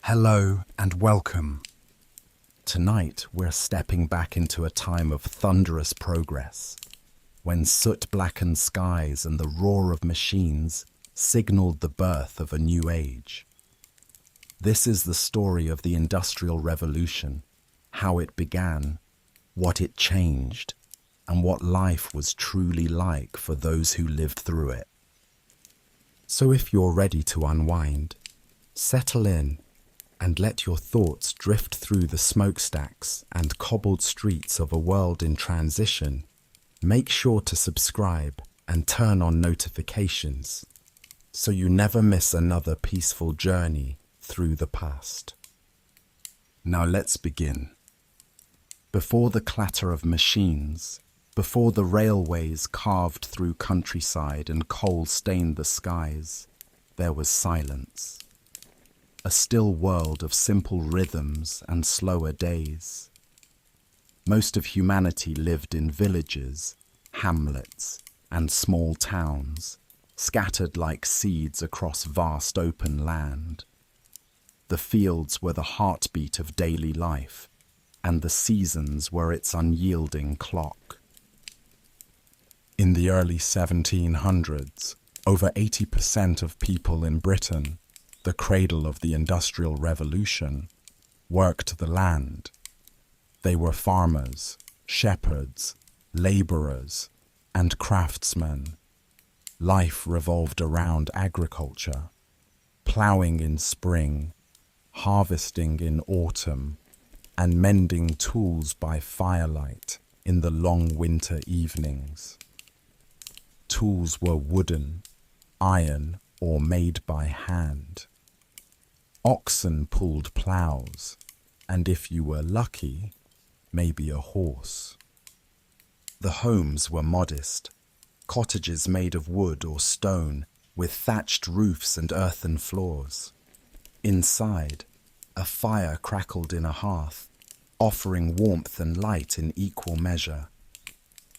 Hello and welcome. Tonight we're stepping back into a time of thunderous progress, when soot-blackened skies and the roar of machines signaled the birth of a new age. This is the story of the Industrial Revolution, how it began, what it changed, and what life was truly like for those who lived through it. So if you're ready to unwind, settle in and let your thoughts drift through the smokestacks and cobbled streets of a world in transition. Make sure to subscribe and turn on notifications so you never miss another peaceful journey through the past. Now let's begin. Before the clatter of machines, before the railways carved through countryside and coal stained the skies, there was silence. A still world of simple rhythms and slower days. Most of humanity lived in villages, hamlets, and small towns, scattered like seeds across vast open land. The fields were the heartbeat of daily life, and the seasons were its unyielding clock. In the early 1700s, over 80% of people in Britain, the cradle of the Industrial Revolution, worked the land. They were farmers, shepherds, labourers, and craftsmen. Life revolved around agriculture, ploughing in spring, harvesting in autumn, and mending tools by firelight in the long winter evenings. Tools were wooden, iron, or made by hand. Oxen pulled ploughs, and if you were lucky, maybe a horse. The homes were modest, cottages made of wood or stone with thatched roofs and earthen floors. Inside, a fire crackled in a hearth, offering warmth and light in equal measure.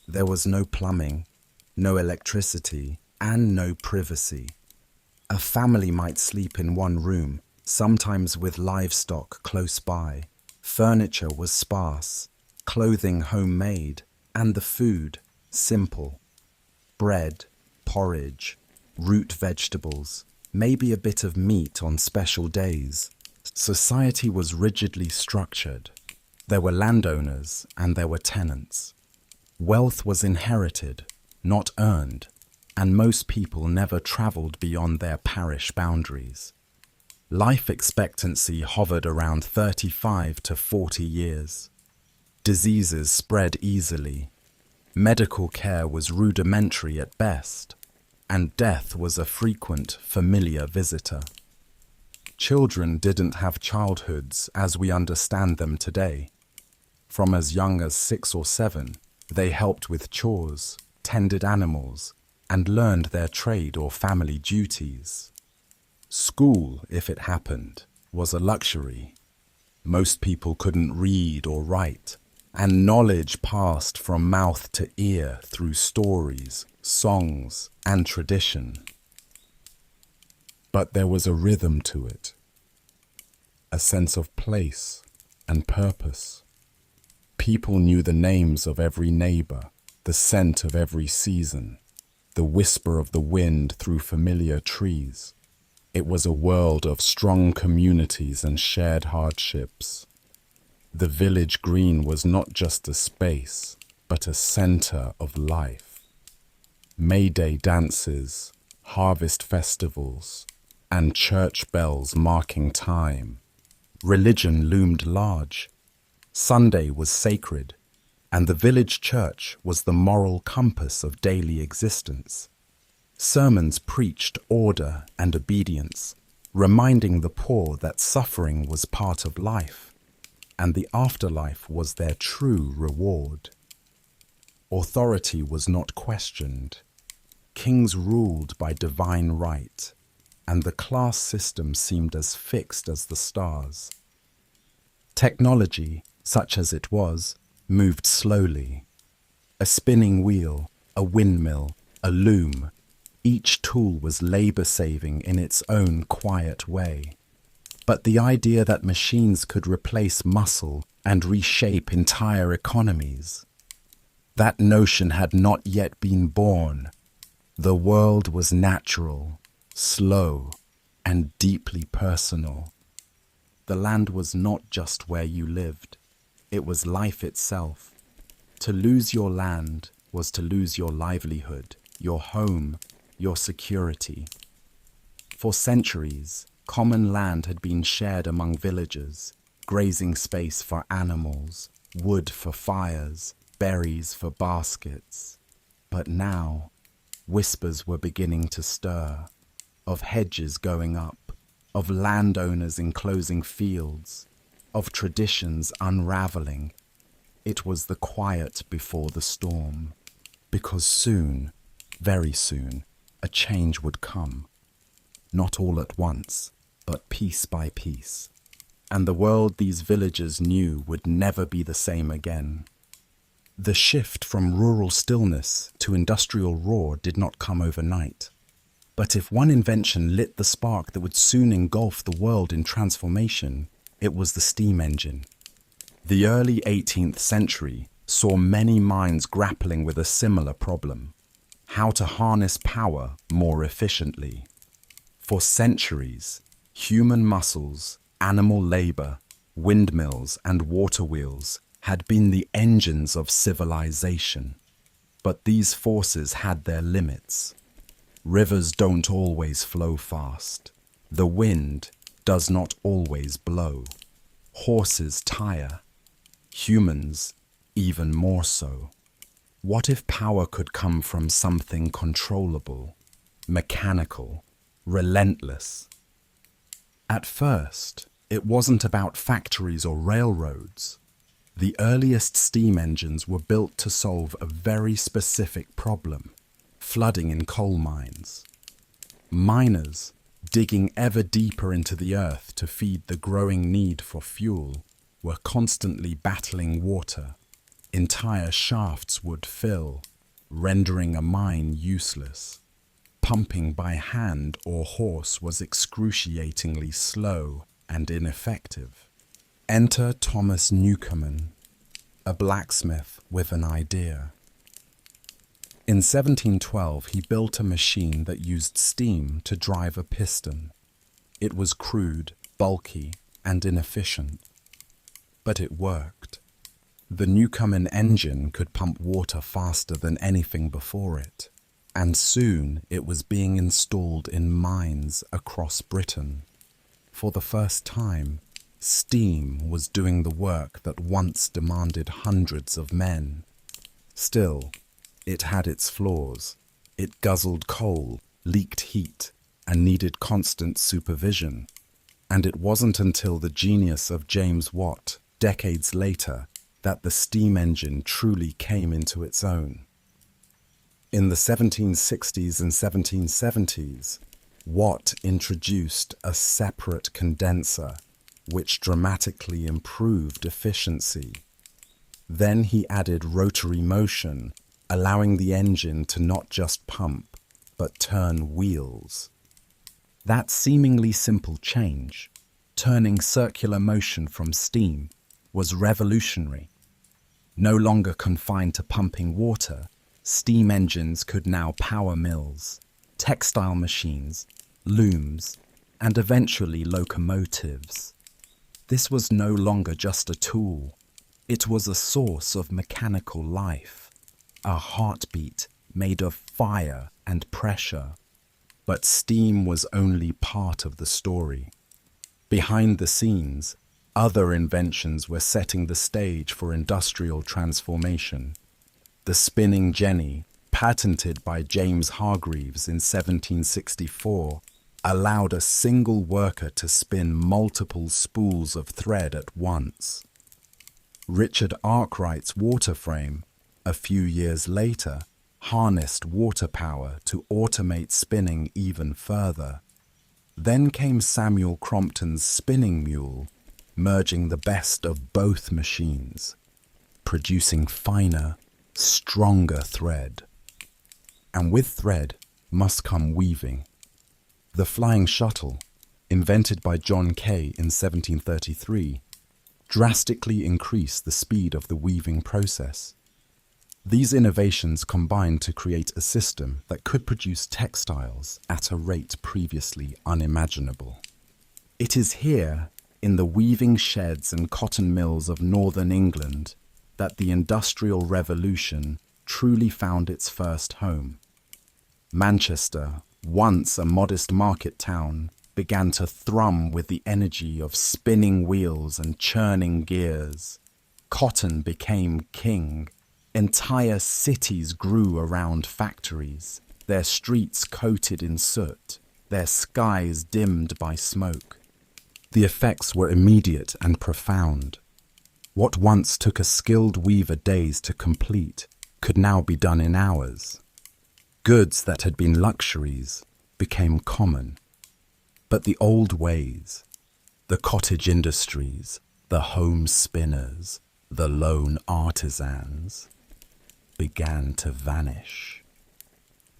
There was no plumbing, no electricity, and no privacy. A family might sleep in one room, sometimes with livestock close by. Furniture was sparse, clothing homemade, and the food simple. Bread, porridge, root vegetables, maybe a bit of meat on special days. Society was rigidly structured. There were landowners and there were tenants. Wealth was inherited, not earned, and most people never travelled beyond their parish boundaries. Life expectancy hovered around 35 to 40 years. Diseases spread easily. Medical care was rudimentary at best, and death was a frequent, familiar visitor. Children didn't have childhoods as we understand them today. From as young as 6 or 7, they helped with chores, tended animals, and learned their trade or family duties. School, if it happened, was a luxury. Most people couldn't read or write, and knowledge passed from mouth to ear through stories, songs, and tradition. But there was a rhythm to it, a sense of place and purpose. People knew the names of every neighbor, the scent of every season, the whisper of the wind through familiar trees. It was a world of strong communities and shared hardships. The village green was not just a space, but a center of life. May Day dances, harvest festivals, and church bells marking time. Religion loomed large. Sunday was sacred, and the village church was the moral compass of daily existence. Sermons preached order and obedience, reminding the poor that suffering was part of life, and the afterlife was their true reward. Authority was not questioned. Kings ruled by divine right, and the class system seemed as fixed as the stars. Technology, such as it was, moved slowly. A spinning wheel, a windmill, a loom, each tool was labor-saving in its own quiet way. But the idea that machines could replace muscle and reshape entire economies, that notion had not yet been born. The world was natural, slow, and deeply personal. The land was not just where you lived, it was life itself. To lose your land was to lose your livelihood, your home, your security. For centuries, common land had been shared among villagers, grazing space for animals, wood for fires, berries for baskets. But now, whispers were beginning to stir, of hedges going up, of landowners enclosing fields, of traditions unraveling. It was the quiet before the storm, because soon, very soon, a change would come. Not all at once, but piece by piece. And the world these villagers knew would never be the same again. The shift from rural stillness to industrial roar did not come overnight. But if one invention lit the spark that would soon engulf the world in transformation, it was the steam engine. The early 18th century saw many minds grappling with a similar problem: how to harness power more efficiently. For centuries, human muscles, animal labor, windmills, and water wheels had been the engines of civilization. But these forces had their limits. Rivers don't always flow fast. The wind does not always blow. Horses tire. Humans even more so. What if power could come from something controllable, mechanical, relentless? At first, it wasn't about factories or railroads. The earliest steam engines were built to solve a very specific problem: flooding in coal mines. Miners, digging ever deeper into the earth to feed the growing need for fuel, were constantly battling water. Entire shafts would fill, rendering a mine useless. Pumping by hand or horse was excruciatingly slow and ineffective. Enter Thomas Newcomen, a blacksmith with an idea. In 1712, he built a machine that used steam to drive a piston. It was crude, bulky, and inefficient. But it worked. The Newcomen engine could pump water faster than anything before it, and soon it was being installed in mines across Britain. For the first time, steam was doing the work that once demanded hundreds of men. Still, it had its flaws. It guzzled coal, leaked heat, and needed constant supervision. And it wasn't until the genius of James Watt, decades later, that the steam engine truly came into its own. In the 1760s and 1770s, Watt introduced a separate condenser, which dramatically improved efficiency. Then he added rotary motion, allowing the engine to not just pump, but turn wheels. That seemingly simple change, turning circular motion from steam, was revolutionary. No longer confined to pumping water, steam engines could now power mills, textile machines, looms, and eventually locomotives. This was no longer just a tool. It was a source of mechanical life, a heartbeat made of fire and pressure. But steam was only part of the story. Behind the scenes, other inventions were setting the stage for industrial transformation. The spinning jenny, patented by James Hargreaves in 1764, allowed a single worker to spin multiple spools of thread at once. Richard Arkwright's water frame, a few years later, harnessed water power to automate spinning even further. Then came Samuel Crompton's spinning mule, merging the best of both machines, producing finer, stronger thread. And with thread must come weaving. The flying shuttle, invented by John Kay in 1733, drastically increased the speed of the weaving process. These innovations combined to create a system that could produce textiles at a rate previously unimaginable. It is here, in the weaving sheds and cotton mills of northern England, that the Industrial Revolution truly found its first home. Manchester, once a modest market town, began to thrum with the energy of spinning wheels and churning gears. Cotton became king. Entire cities grew around factories, their streets coated in soot, their skies dimmed by smoke. The effects were immediate and profound. What once took a skilled weaver days to complete could now be done in hours. Goods that had been luxuries became common. But the old ways, the cottage industries, the home spinners, the lone artisans, began to vanish.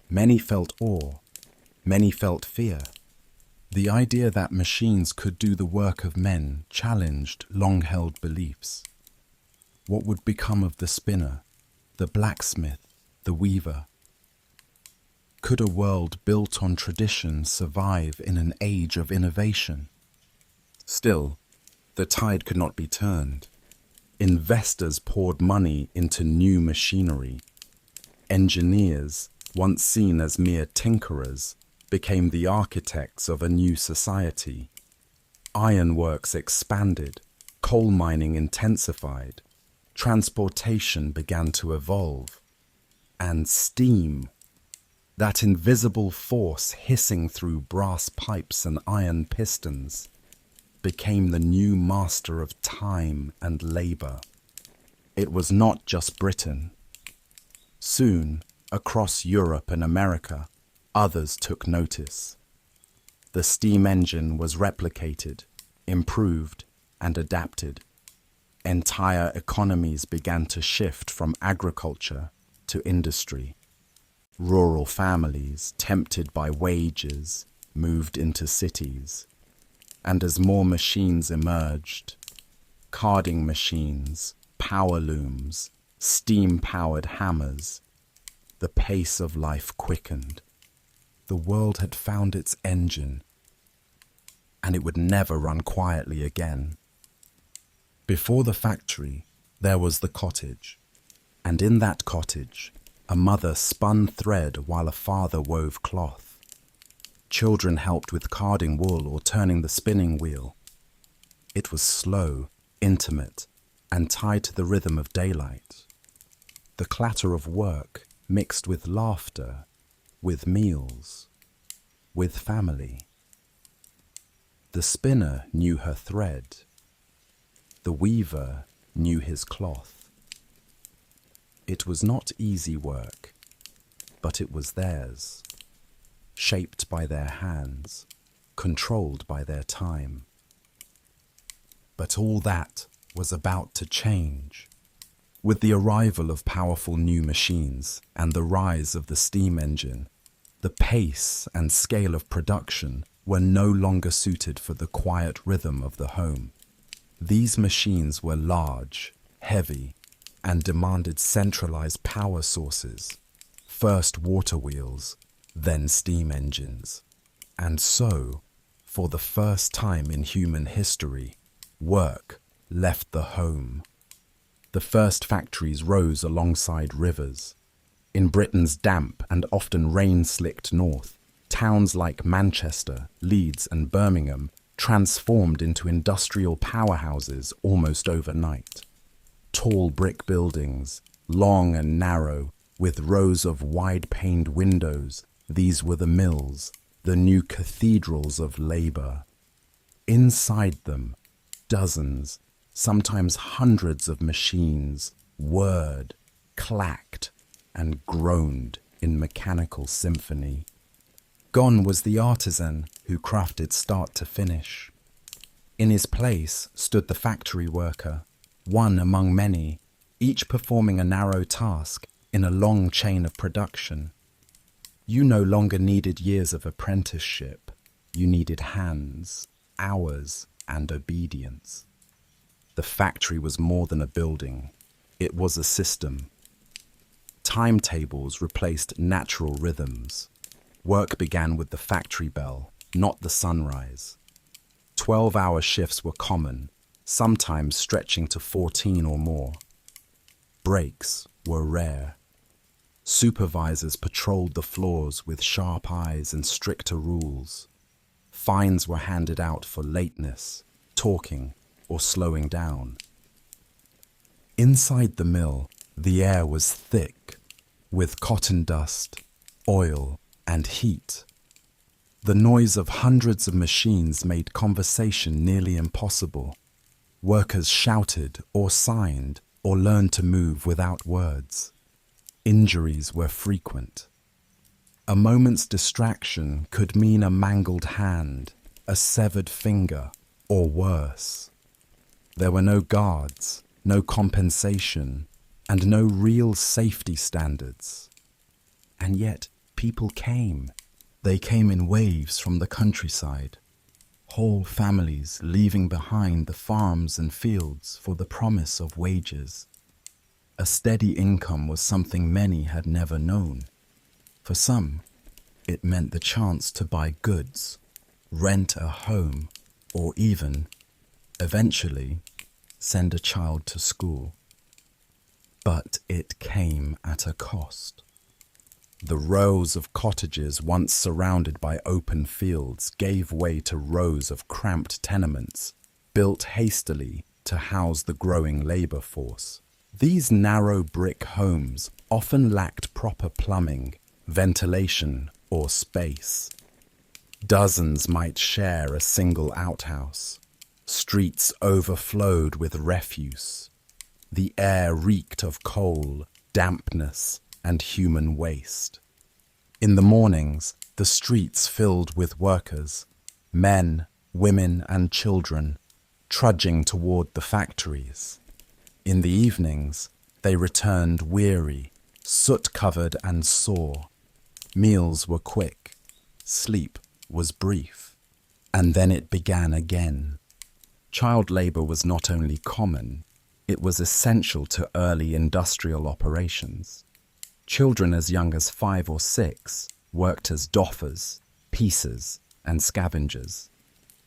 Many felt awe, many felt fear. The idea that machines could do the work of men challenged long-held beliefs. What would become of the spinner, the blacksmith, the weaver? Could a world built on tradition survive in an age of innovation? Still, the tide could not be turned. Investors poured money into new machinery. Engineers, once seen as mere tinkerers, became the architects of a new society. Ironworks expanded, coal mining intensified, transportation began to evolve, and steam, that invisible force hissing through brass pipes and iron pistons, became the new master of time and labor. It was not just Britain. Soon, across Europe and America, others took notice. The steam engine was replicated, improved, and adapted. Entire economies began to shift from agriculture to industry. Rural families, tempted by wages, moved into cities. And as more machines emerged, carding machines, power looms, steam-powered hammers, the pace of life quickened. The world had found its engine, and it would never run quietly again. Before the factory, there was the cottage, and in that cottage, a mother spun thread while a father wove cloth. Children helped with carding wool or turning the spinning wheel. It was slow, intimate, and tied to the rhythm of daylight. The clatter of work mixed with laughter, with meals, with family. The spinner knew her thread. The weaver knew his cloth. It was not easy work, but it was theirs. Shaped by their hands, controlled by their time. But all that was about to change. With the arrival of powerful new machines and the rise of the steam engine, the pace and scale of production were no longer suited for the quiet rhythm of the home. These machines were large, heavy, and demanded centralized power sources, first water wheels, then steam engines. And so, for the first time in human history, work left the home. The first factories rose alongside rivers. In Britain's damp and often rain-slicked north, towns like Manchester, Leeds, and Birmingham transformed into industrial powerhouses almost overnight. Tall brick buildings, long and narrow, with rows of wide-paned windows, these were the mills, the new cathedrals of labor. Inside them, dozens, sometimes hundreds of machines whirred, clacked, and groaned in mechanical symphony. Gone was the artisan who crafted start to finish. In his place stood the factory worker, one among many, each performing a narrow task in a long chain of production. You no longer needed years of apprenticeship. You needed hands, hours, and obedience. The factory was more than a building. It was a system. Timetables replaced natural rhythms. Work began with the factory bell, not the sunrise. 12-hour shifts were common, sometimes stretching to 14 or more. Breaks were rare. Supervisors patrolled the floors with sharp eyes and stricter rules. Fines were handed out for lateness, talking, or slowing down. Inside the mill, the air was thick, with cotton dust, oil, and heat. The noise of hundreds of machines made conversation nearly impossible. Workers shouted or signed or learned to move without words. Injuries were frequent. A moment's distraction could mean a mangled hand, a severed finger, or worse. There were no guards, no compensation, and no real safety standards. And yet people came. They came in waves from the countryside, whole families leaving behind the farms and fields for the promise of wages. A steady income was something many had never known. For some, it meant the chance to buy goods, rent a home, or even, eventually, send a child to school. But it came at a cost. The rows of cottages once surrounded by open fields gave way to rows of cramped tenements, built hastily to house the growing labor force. These narrow brick homes often lacked proper plumbing, ventilation, or space. Dozens might share a single outhouse. Streets overflowed with refuse. The air reeked of coal, dampness, and human waste. In the mornings, the streets filled with workers, men, women, and children, trudging toward the factories. In the evenings, they returned weary, soot-covered and sore. Meals were quick, sleep was brief, and then it began again. Child labor was not only common, it was essential to early industrial operations. Children as young as 5 or 6 worked as doffers, piecers, and scavengers.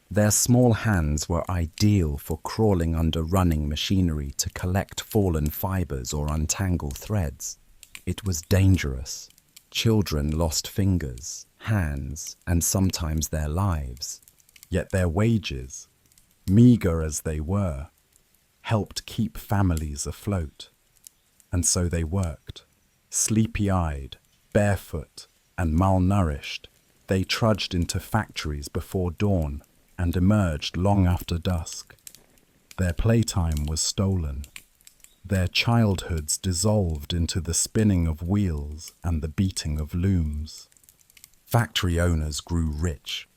Their small hands were ideal for crawling under running machinery to collect fallen fibers or untangle threads. It was dangerous. Children lost fingers, hands, and sometimes their lives. Yet their wages, meager as they were, helped keep families afloat. And so they worked. Sleepy-eyed, barefoot, and malnourished, they trudged into factories before dawn and emerged long after dusk. Their playtime was stolen. Their childhoods dissolved into the spinning of wheels and the beating of looms. Factory owners grew rich.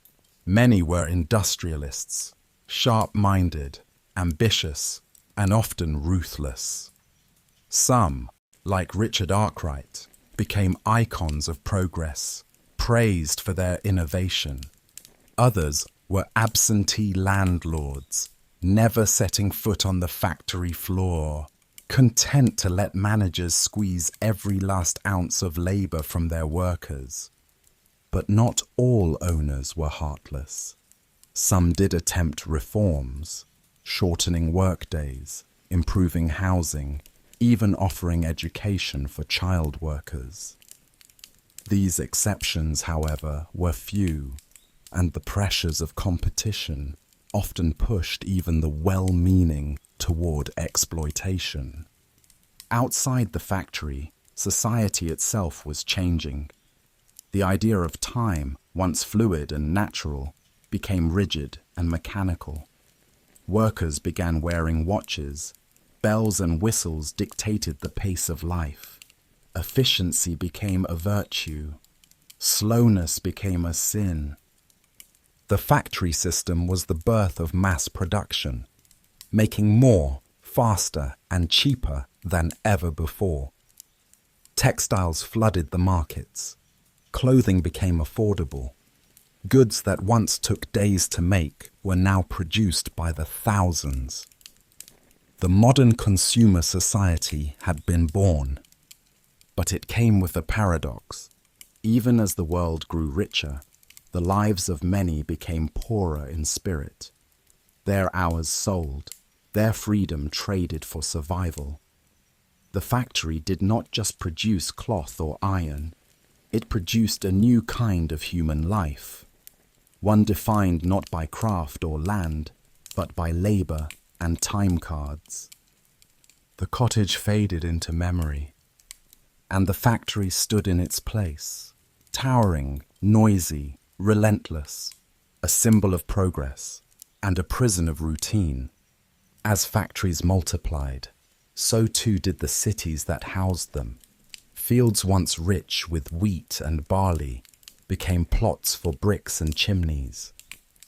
Many were industrialists, sharp-minded, ambitious, and often ruthless. Some, like Richard Arkwright, became icons of progress, praised for their innovation. Others were absentee landlords, never setting foot on the factory floor, content to let managers squeeze every last ounce of labor from their workers. But not all owners were heartless. Some did attempt reforms, shortening workdays, improving housing, even offering education for child workers. These exceptions, however, were few, and the pressures of competition often pushed even the well-meaning toward exploitation. Outside the factory, society itself was changing. The idea of time, once fluid and natural, became rigid and mechanical. Workers began wearing watches. Bells and whistles dictated the pace of life. Efficiency became a virtue. Slowness became a sin. The factory system was the birth of mass production, making more, faster, and cheaper than ever before. Textiles flooded the markets. Clothing became affordable. Goods that once took days to make were now produced by the thousands. The modern consumer society had been born, but it came with a paradox. Even as the world grew richer, the lives of many became poorer in spirit. Their hours sold, their freedom traded for survival. The factory did not just produce cloth or iron, it produced a new kind of human life, one defined not by craft or land, but by labor and time cards. The cottage faded into memory, and the factory stood in its place, towering, noisy, relentless, a symbol of progress and a prison of routine. As factories multiplied, so too did the cities that housed them. Fields once rich with wheat and barley became plots for bricks and chimneys.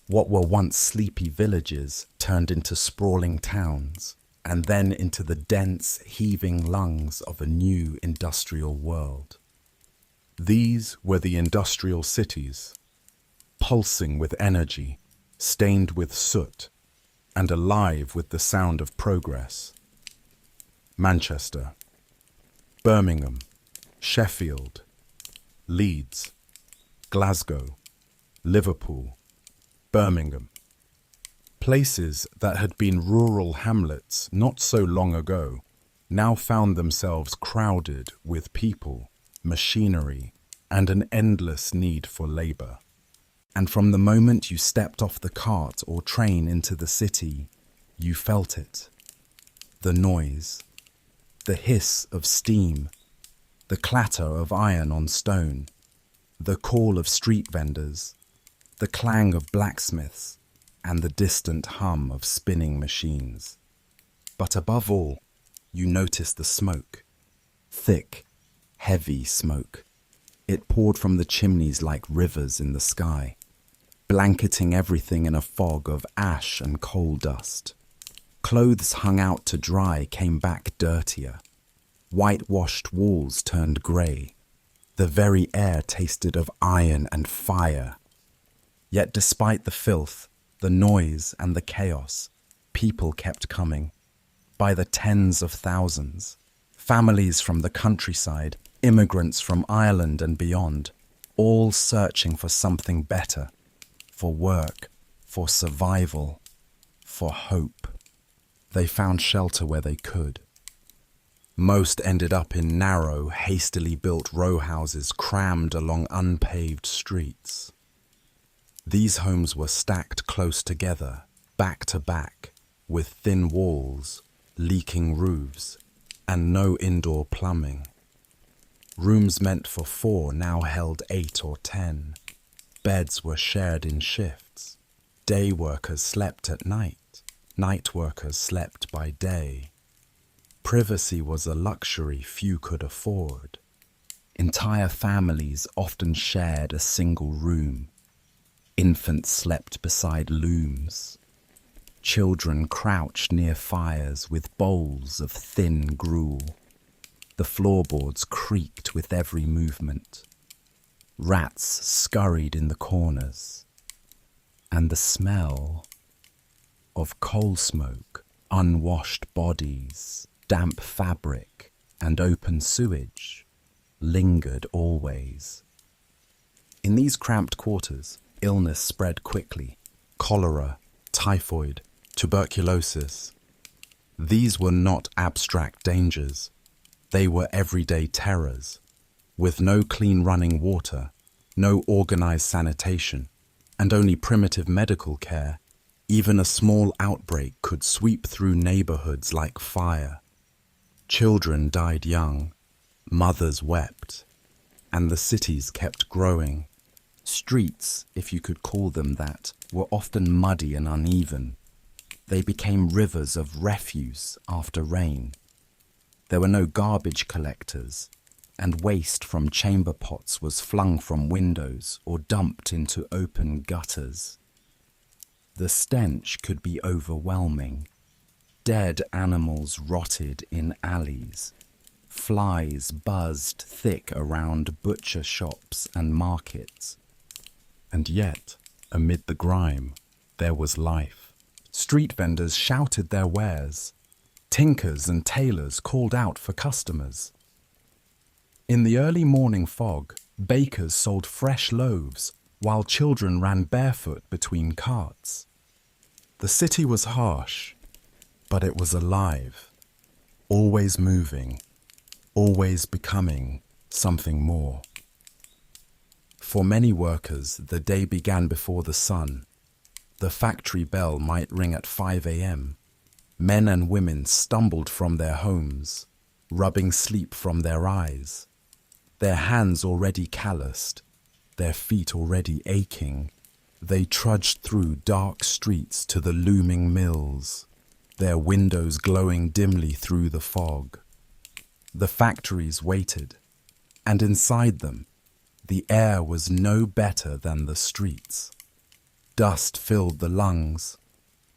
What were once sleepy villages turned into sprawling towns, and then into the dense, heaving lungs of a new industrial world. These were the industrial cities, pulsing with energy, stained with soot, and alive with the sound of progress. Manchester, Birmingham, Sheffield, Leeds, Glasgow, Liverpool, Birmingham. Places that had been rural hamlets not so long ago now found themselves crowded with people, machinery, and an endless need for labor. And from the moment you stepped off the cart or train into the city, you felt it. The noise, the hiss of steam, the clatter of iron on stone, the call of street vendors, the clang of blacksmiths, and the distant hum of spinning machines. But above all, you noticed the smoke. Thick, heavy smoke. It poured from the chimneys like rivers in the sky, blanketing everything in a fog of ash and coal dust. Clothes hung out to dry came back dirtier. Whitewashed walls turned grey. The very air tasted of iron and fire. Yet despite the filth, the noise and the chaos, people kept coming. By the tens of thousands. Families from the countryside, immigrants from Ireland and beyond, all searching for something better, for work, for survival, for hope. They found shelter where they could. Most ended up in narrow, hastily built row houses crammed along unpaved streets. These homes were stacked close together, back to back, with thin walls, leaking roofs, and no indoor plumbing. Rooms meant for 4 now held 8 or 10. Beds were shared in shifts. Day workers slept at night. Night workers slept by day. Privacy was a luxury few could afford. Entire families often shared a single room. Infants slept beside looms. Children crouched near fires with bowls of thin gruel. The floorboards creaked with every movement. Rats scurried in the corners. And the smell of coal smoke, unwashed bodies, damp fabric, and open sewage lingered always. In these cramped quarters, illness spread quickly. Cholera, typhoid, tuberculosis. These were not abstract dangers. They were everyday terrors. With no clean running water, no organized sanitation, and only primitive medical care, even a small outbreak could sweep through neighborhoods like fire. Children died young, mothers wept, and the cities kept growing. Streets, if you could call them that, were often muddy and uneven. They became rivers of refuse after rain. There were no garbage collectors, and waste from chamber pots was flung from windows or dumped into open gutters. The stench could be overwhelming. Dead animals rotted in alleys. Flies buzzed thick around butcher shops and markets. And yet, amid the grime, there was life. Street vendors shouted their wares. Tinkers and tailors called out for customers. In the early morning fog, bakers sold fresh loaves, while children ran barefoot between carts. The city was harsh, but it was alive, always moving, always becoming something more. For many workers, the day began before the sun. The factory bell might ring at 5 a.m. Men and women stumbled from their homes, rubbing sleep from their eyes. Their hands already calloused, their feet already aching, they trudged through dark streets to the looming mills, their windows glowing dimly through the fog. The factories waited, and inside them, the air was no better than the streets. Dust filled the lungs.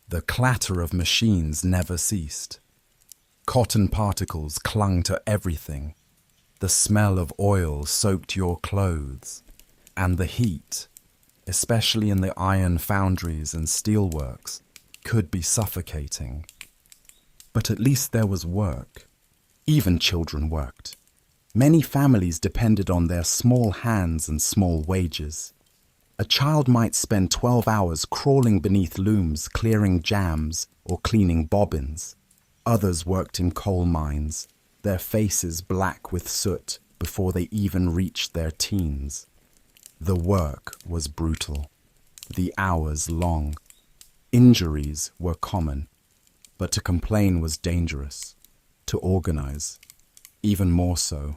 The clatter of machines never ceased. Cotton particles clung to everything. The smell of oil soaked your clothes. And the heat, especially in the iron foundries and steelworks, could be suffocating. But at least there was work. Even children worked. Many families depended on their small hands and small wages. A child might spend 12 hours crawling beneath looms, clearing jams or cleaning bobbins. Others worked in coal mines, their faces black with soot before they even reached their teens. The work was brutal, the hours long. Injuries were common, but to complain was dangerous, to organize, even more so.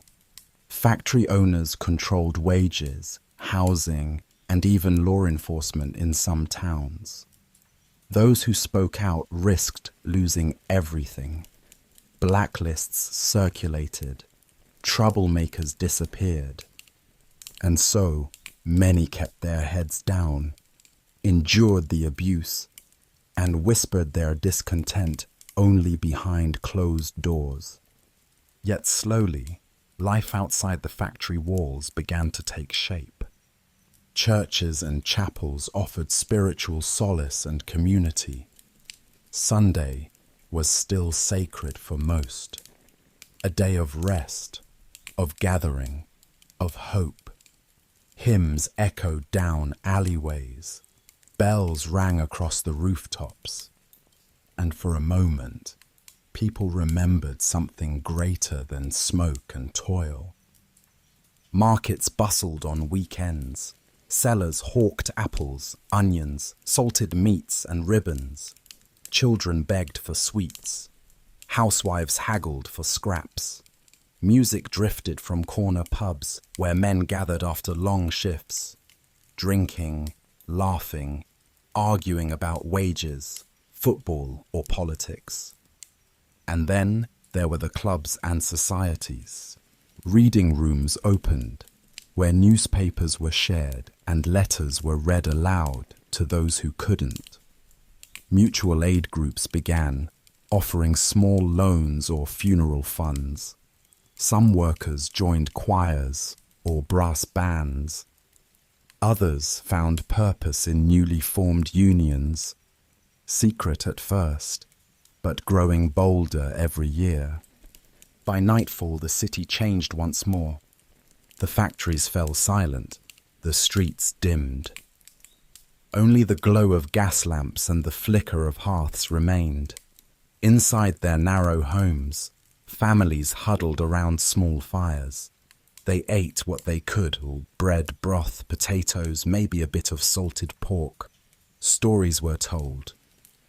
Factory owners controlled wages, housing, and even law enforcement in some towns. Those who spoke out risked losing everything. Blacklists circulated, troublemakers disappeared, and so many kept their heads down, endured the abuse, and whispered their discontent only behind closed doors. Yet slowly, life outside the factory walls began to take shape. Churches and chapels offered spiritual solace and community. Sunday was still sacred for most, a day of rest, of gathering, of hope. Hymns echoed down alleyways, bells rang across the rooftops, and for a moment, people remembered something greater than smoke and toil. Markets bustled on weekends. Sellers hawked apples, onions, salted meats and ribbons. Children begged for sweets. Housewives haggled for scraps. Music drifted from corner pubs where men gathered after long shifts, drinking, laughing, arguing about wages, football or politics. And then there were the clubs and societies. Reading rooms opened, where newspapers were shared and letters were read aloud to those who couldn't. Mutual aid groups began, offering small loans or funeral funds. Some workers joined choirs or brass bands. Others found purpose in newly formed unions, secret at first, but growing bolder every year. By nightfall, the city changed once more. The factories fell silent, the streets dimmed. Only the glow of gas lamps and the flicker of hearths remained. Inside their narrow homes, families huddled around small fires. They ate what they could, bread, broth, potatoes, maybe a bit of salted pork. Stories were told,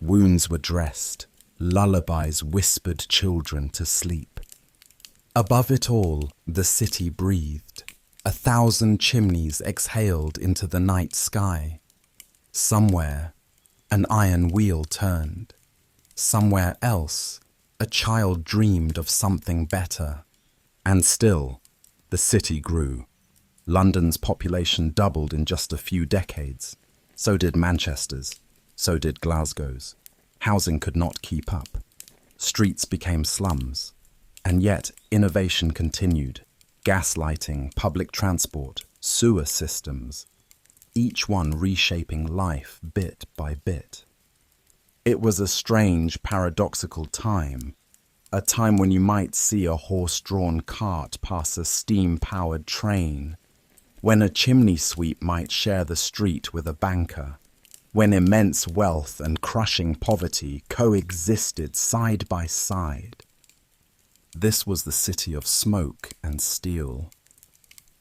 wounds were dressed, lullabies whispered children to sleep. Above it all, the city breathed. 1,000 chimneys exhaled into the night sky. Somewhere, an iron wheel turned. Somewhere else, a child dreamed of something better. And still, the city grew. London's population doubled in just a few decades. So did Manchester's. So did Glasgow's. Housing could not keep up. Streets became slums. And yet, innovation continued. Gas lighting, public transport, sewer systems. each one reshaping life bit by bit. It was a strange, paradoxical time, a time when you might see a horse-drawn cart pass a steam-powered train, when a chimney sweep might share the street with a banker, when immense wealth and crushing poverty coexisted side by side. This was the city of smoke and steel,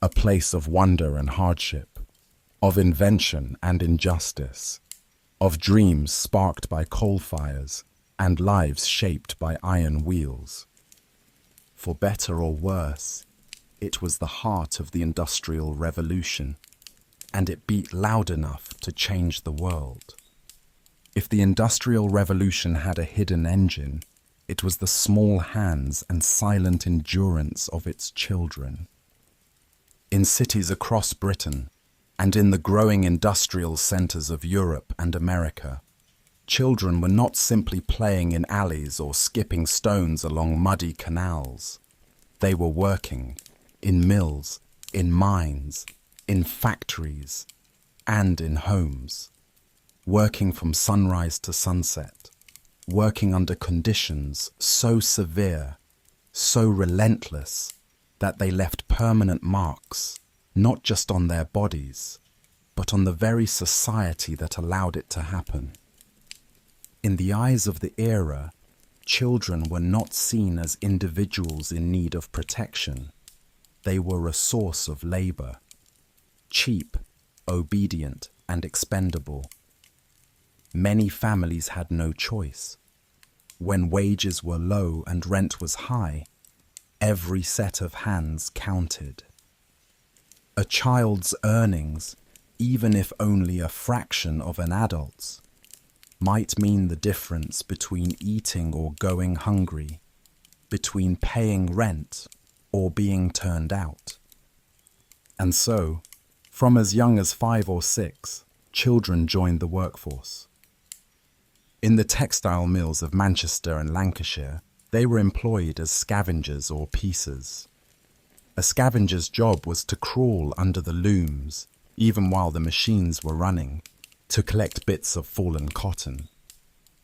a place of wonder and hardship, of invention and injustice, of dreams sparked by coal fires and lives shaped by iron wheels. For better or worse, it was the heart of the Industrial Revolution, and it beat loud enough to change the world. If the Industrial Revolution had a hidden engine, it was the small hands and silent endurance of its children. In cities across Britain, and in the growing industrial centres of Europe and America, children were not simply playing in alleys or skipping stones along muddy canals. They were working in mills, in mines, in factories, and in homes, working from sunrise to sunset, working under conditions so severe, so relentless, that they left permanent marks, not just on their bodies, but on the very society that allowed it to happen. In the eyes of the era, children were not seen as individuals in need of protection. They were a source of labor, cheap, obedient, and expendable. Many families had no choice. When wages were low and rent was high, every set of hands counted. A child's earnings, even if only a fraction of an adult's, might mean the difference between eating or going hungry, between paying rent or being turned out. And so, from as young as 5 or 6, children joined the workforce. In the textile mills of Manchester and Lancashire, they were employed as scavengers or piecers. A scavenger's job was to crawl under the looms, even while the machines were running, to collect bits of fallen cotton.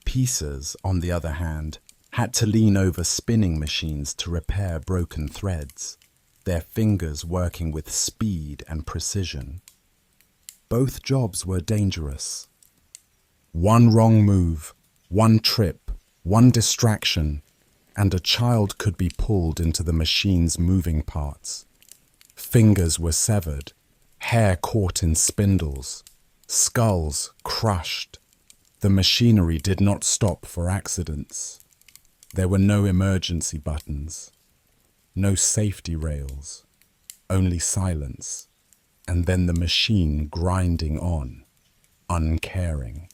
Piecers, on the other hand, had to lean over spinning machines to repair broken threads, their fingers working with speed and precision. Both jobs were dangerous. One wrong move, one trip, one distraction, and a child could be pulled into the machine's moving parts. Fingers were severed, hair caught in spindles, skulls crushed. The machinery did not stop for accidents. There were no emergency buttons, no safety rails, only silence, and then the machine grinding on, uncaring.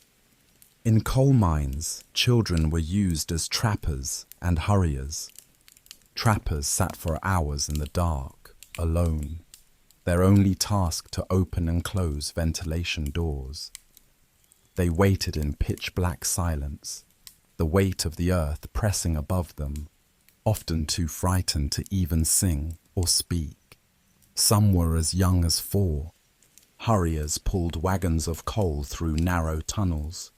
In coal mines, children were used as trappers and hurriers. Trappers sat for hours in the dark, alone, their only task to open and close ventilation doors. They waited in pitch-black silence, the weight of the earth pressing above them, often too frightened to even sing or speak. Some were as young as 4. Hurriers pulled wagons of coal through narrow tunnels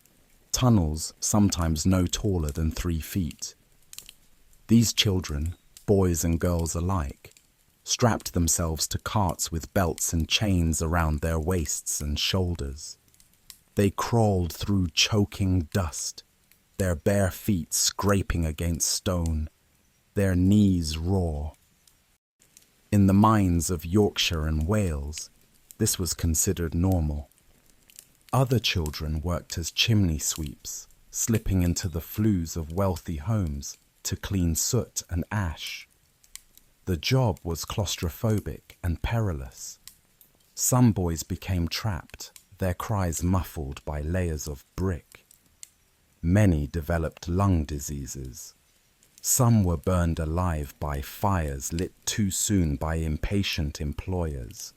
sometimes no taller than 3 feet. These children, boys and girls alike, strapped themselves to carts with belts and chains around their waists and shoulders. They crawled through choking dust, their bare feet scraping against stone, their knees raw. In the mines of Yorkshire and Wales, this was considered normal. Other children worked as chimney sweeps, slipping into the flues of wealthy homes to clean soot and ash. The job was claustrophobic and perilous. Some boys became trapped, their cries muffled by layers of brick. Many developed lung diseases. Some were burned alive by fires lit too soon by impatient employers.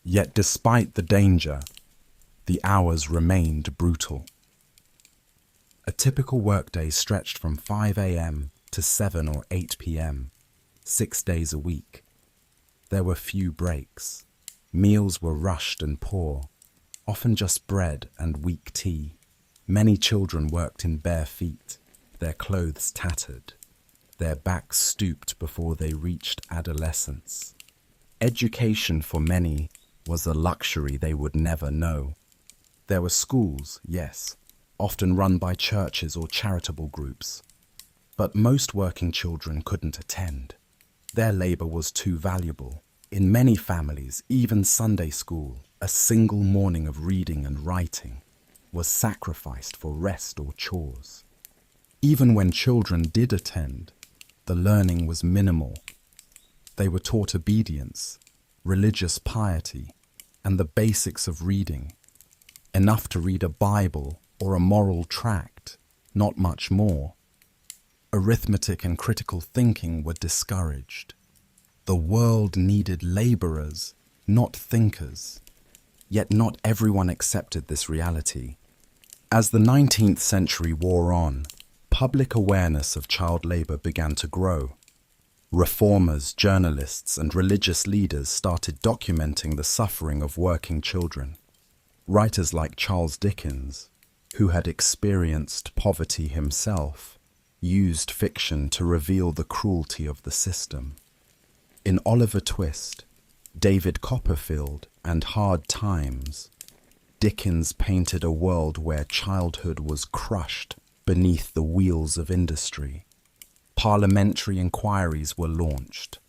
Yet despite the danger, the hours remained brutal. A typical workday stretched from 5 a.m. to 7 or 8 p.m., 6 days a week. There were few breaks. Meals were rushed and poor. often just bread and weak tea. Many children worked in bare feet, their clothes tattered, their backs stooped before they reached adolescence. Education for many was a luxury they would never know. There were schools, yes, often run by churches or charitable groups. But most working children couldn't attend. Their labor was too valuable. In many families, even Sunday school, a single morning of reading and writing, was sacrificed for rest or chores. Even when children did attend, the learning was minimal. They were taught obedience, religious piety, and the basics of reading. Enough to read a Bible or a moral tract, not much more. Arithmetic and critical thinking were discouraged. The world needed laborers, not thinkers. Yet not everyone accepted this reality. As the 19th century wore on, public awareness of child labor began to grow. Reformers, journalists, and religious leaders started documenting the suffering of working children. Writers like Charles Dickens, who had experienced poverty himself, used fiction to reveal the cruelty of the system. In Oliver Twist, David Copperfield, and Hard Times, Dickens painted a world where childhood was crushed beneath the wheels of industry. Parliamentary inquiries were launched.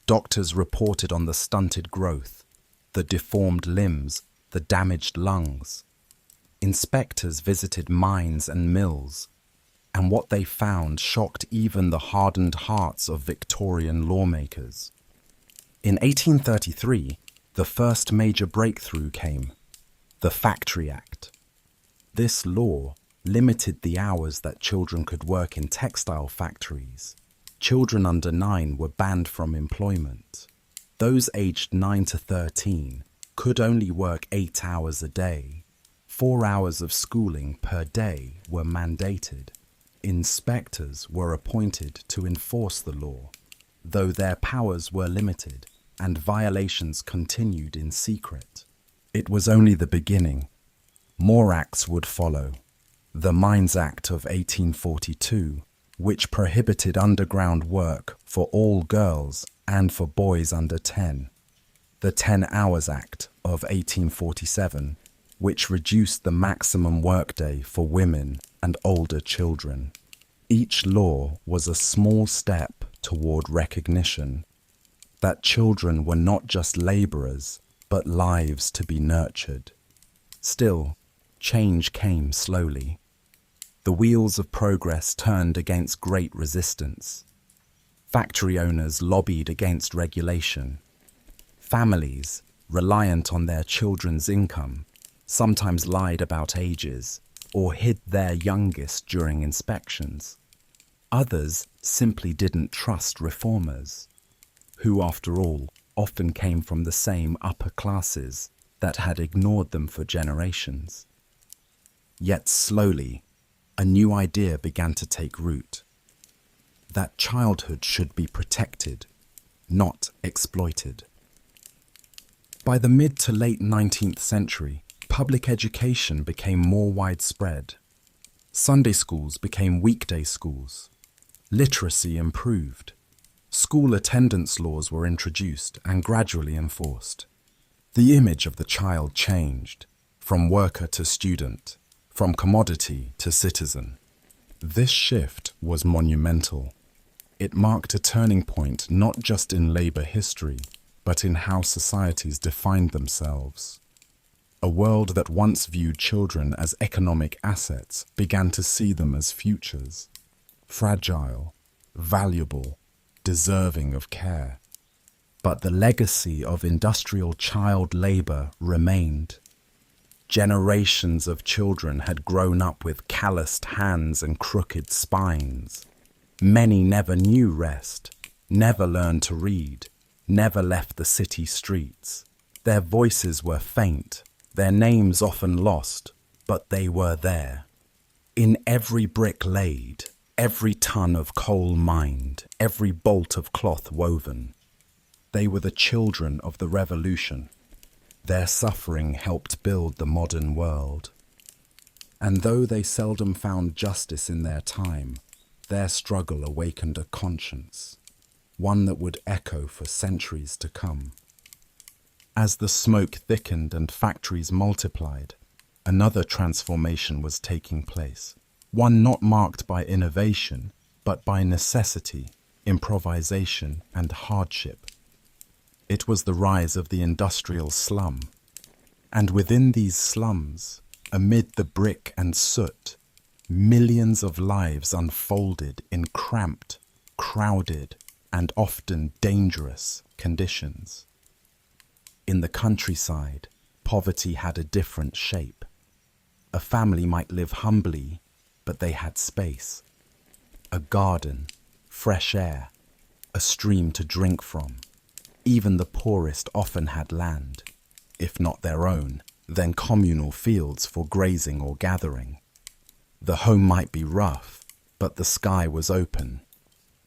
Doctors reported on the stunted growth, the deformed limbs, the damaged lungs. Inspectors visited mines and mills, and what they found shocked even the hardened hearts of Victorian lawmakers. In 1833, the first major breakthrough came, the Factory Act. This law limited the hours that children could work in textile factories. Children under 9 were banned from employment. Those aged 9 to 13 could only work 8 hours a day. 4 hours of schooling per day were mandated. Inspectors were appointed to enforce the law, though their powers were limited and violations continued in secret. It was only the beginning. More acts would follow. The Mines Act of 1842, which prohibited underground work for all girls and for boys under 10. The 10 Hours Act of 1847, which reduced the maximum workday for women and older children. Each law was a small step toward recognition that children were not just laborers, but lives to be nurtured. Still, change came slowly. The wheels of progress turned against great resistance. Factory owners lobbied against regulation. Families, reliant on their children's income, sometimes lied about ages or hid their youngest during inspections. Others simply didn't trust reformers, who, after all, often came from the same upper classes that had ignored them for generations. Yet slowly, a new idea began to take root, that childhood should be protected, not exploited. By the mid to late 19th century, public education became more widespread. Sunday schools became weekday schools. Literacy improved. School attendance laws were introduced and gradually enforced. The image of the child changed, from worker to student, from commodity to citizen. This shift was monumental. It marked a turning point not just in labor history, but in how societies defined themselves. A world that once viewed children as economic assets began to see them as futures, fragile, valuable, deserving of care. But the legacy of industrial child labor remained. Generations of children had grown up with calloused hands and crooked spines. Many never knew rest, never learned to read, never left the city streets. Their voices were faint, their names often lost, but they were there. In every brick laid, every ton of coal mined, every bolt of cloth woven, they were the children of the revolution. Their suffering helped build the modern world. And though they seldom found justice in their time, their struggle awakened a conscience, one that would echo for centuries to come. As the smoke thickened and factories multiplied, another transformation was taking place, one not marked by innovation, but by necessity, improvisation, and hardship. It was the rise of the industrial slum. And within these slums, amid the brick and soot, millions of lives unfolded in cramped, crowded, and often dangerous conditions. In the countryside, poverty had a different shape. A family might live humbly, but they had space. A garden, fresh air, a stream to drink from. Even the poorest often had land, if not their own, then communal fields for grazing or gathering. The home might be rough, but the sky was open.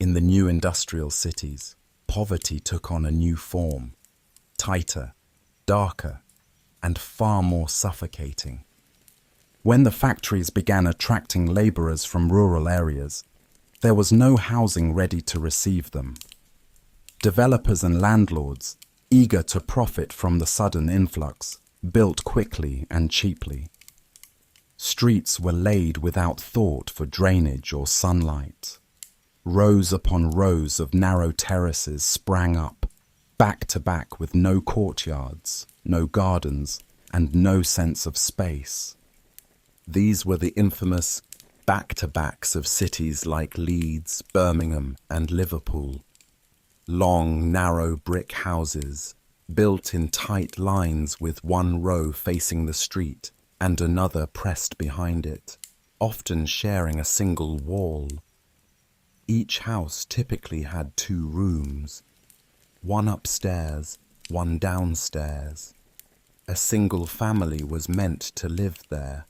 In the new industrial cities, poverty took on a new form, tighter, darker, and far more suffocating. When the factories began attracting laborers from rural areas, there was no housing ready to receive them. Developers and landlords, eager to profit from the sudden influx, built quickly and cheaply. Streets were laid without thought for drainage or sunlight. Rows upon rows of narrow terraces sprang up, back to back with no courtyards, no gardens, and no sense of space. These were the infamous back-to-backs of cities like Leeds, Birmingham, and Liverpool. Long, narrow brick houses, built in tight lines with one row facing the street and another pressed behind it, often sharing a single wall. Each house typically had 2 rooms, one upstairs, one downstairs. A single family was meant to live there,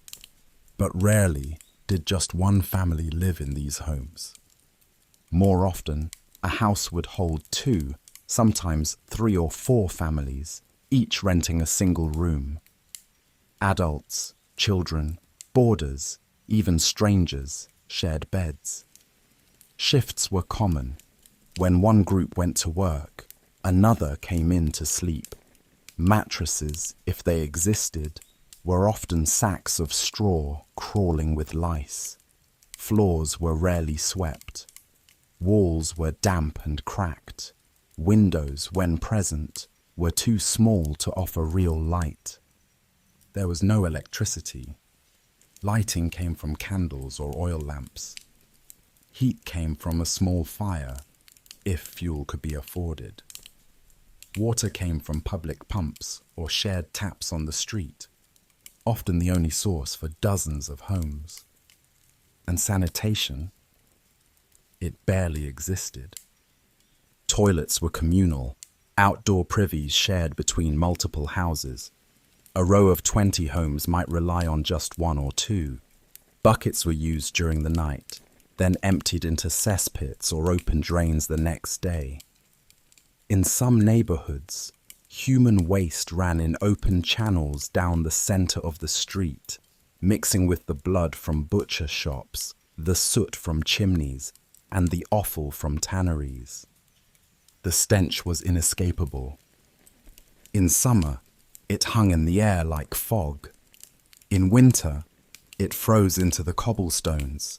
but rarely did just one family live in these homes. More often, a house would hold 2, sometimes 3 or 4 families, each renting a single room. Adults, children, boarders, even strangers shared beds. Shifts were common. When one group went to work, another came in to sleep. Mattresses, if they existed, were often sacks of straw crawling with lice. Floors were rarely swept. Walls were damp and cracked. Windows, when present, were too small to offer real light. There was no electricity. Lighting came from candles or oil lamps. Heat came from a small fire, if fuel could be afforded. Water came from public pumps or shared taps on the street, often the only source for dozens of homes. And sanitation, it barely existed. Toilets were communal, outdoor privies shared between multiple houses. A row of 20 homes might rely on just 1 or 2. Buckets were used during the night, then emptied into cesspits or open drains the next day. In some neighborhoods, human waste ran in open channels down the center of the street, mixing with the blood from butcher shops, the soot from chimneys, and the offal from tanneries. The stench was inescapable. In summer, it hung in the air like fog. In winter, it froze into the cobblestones.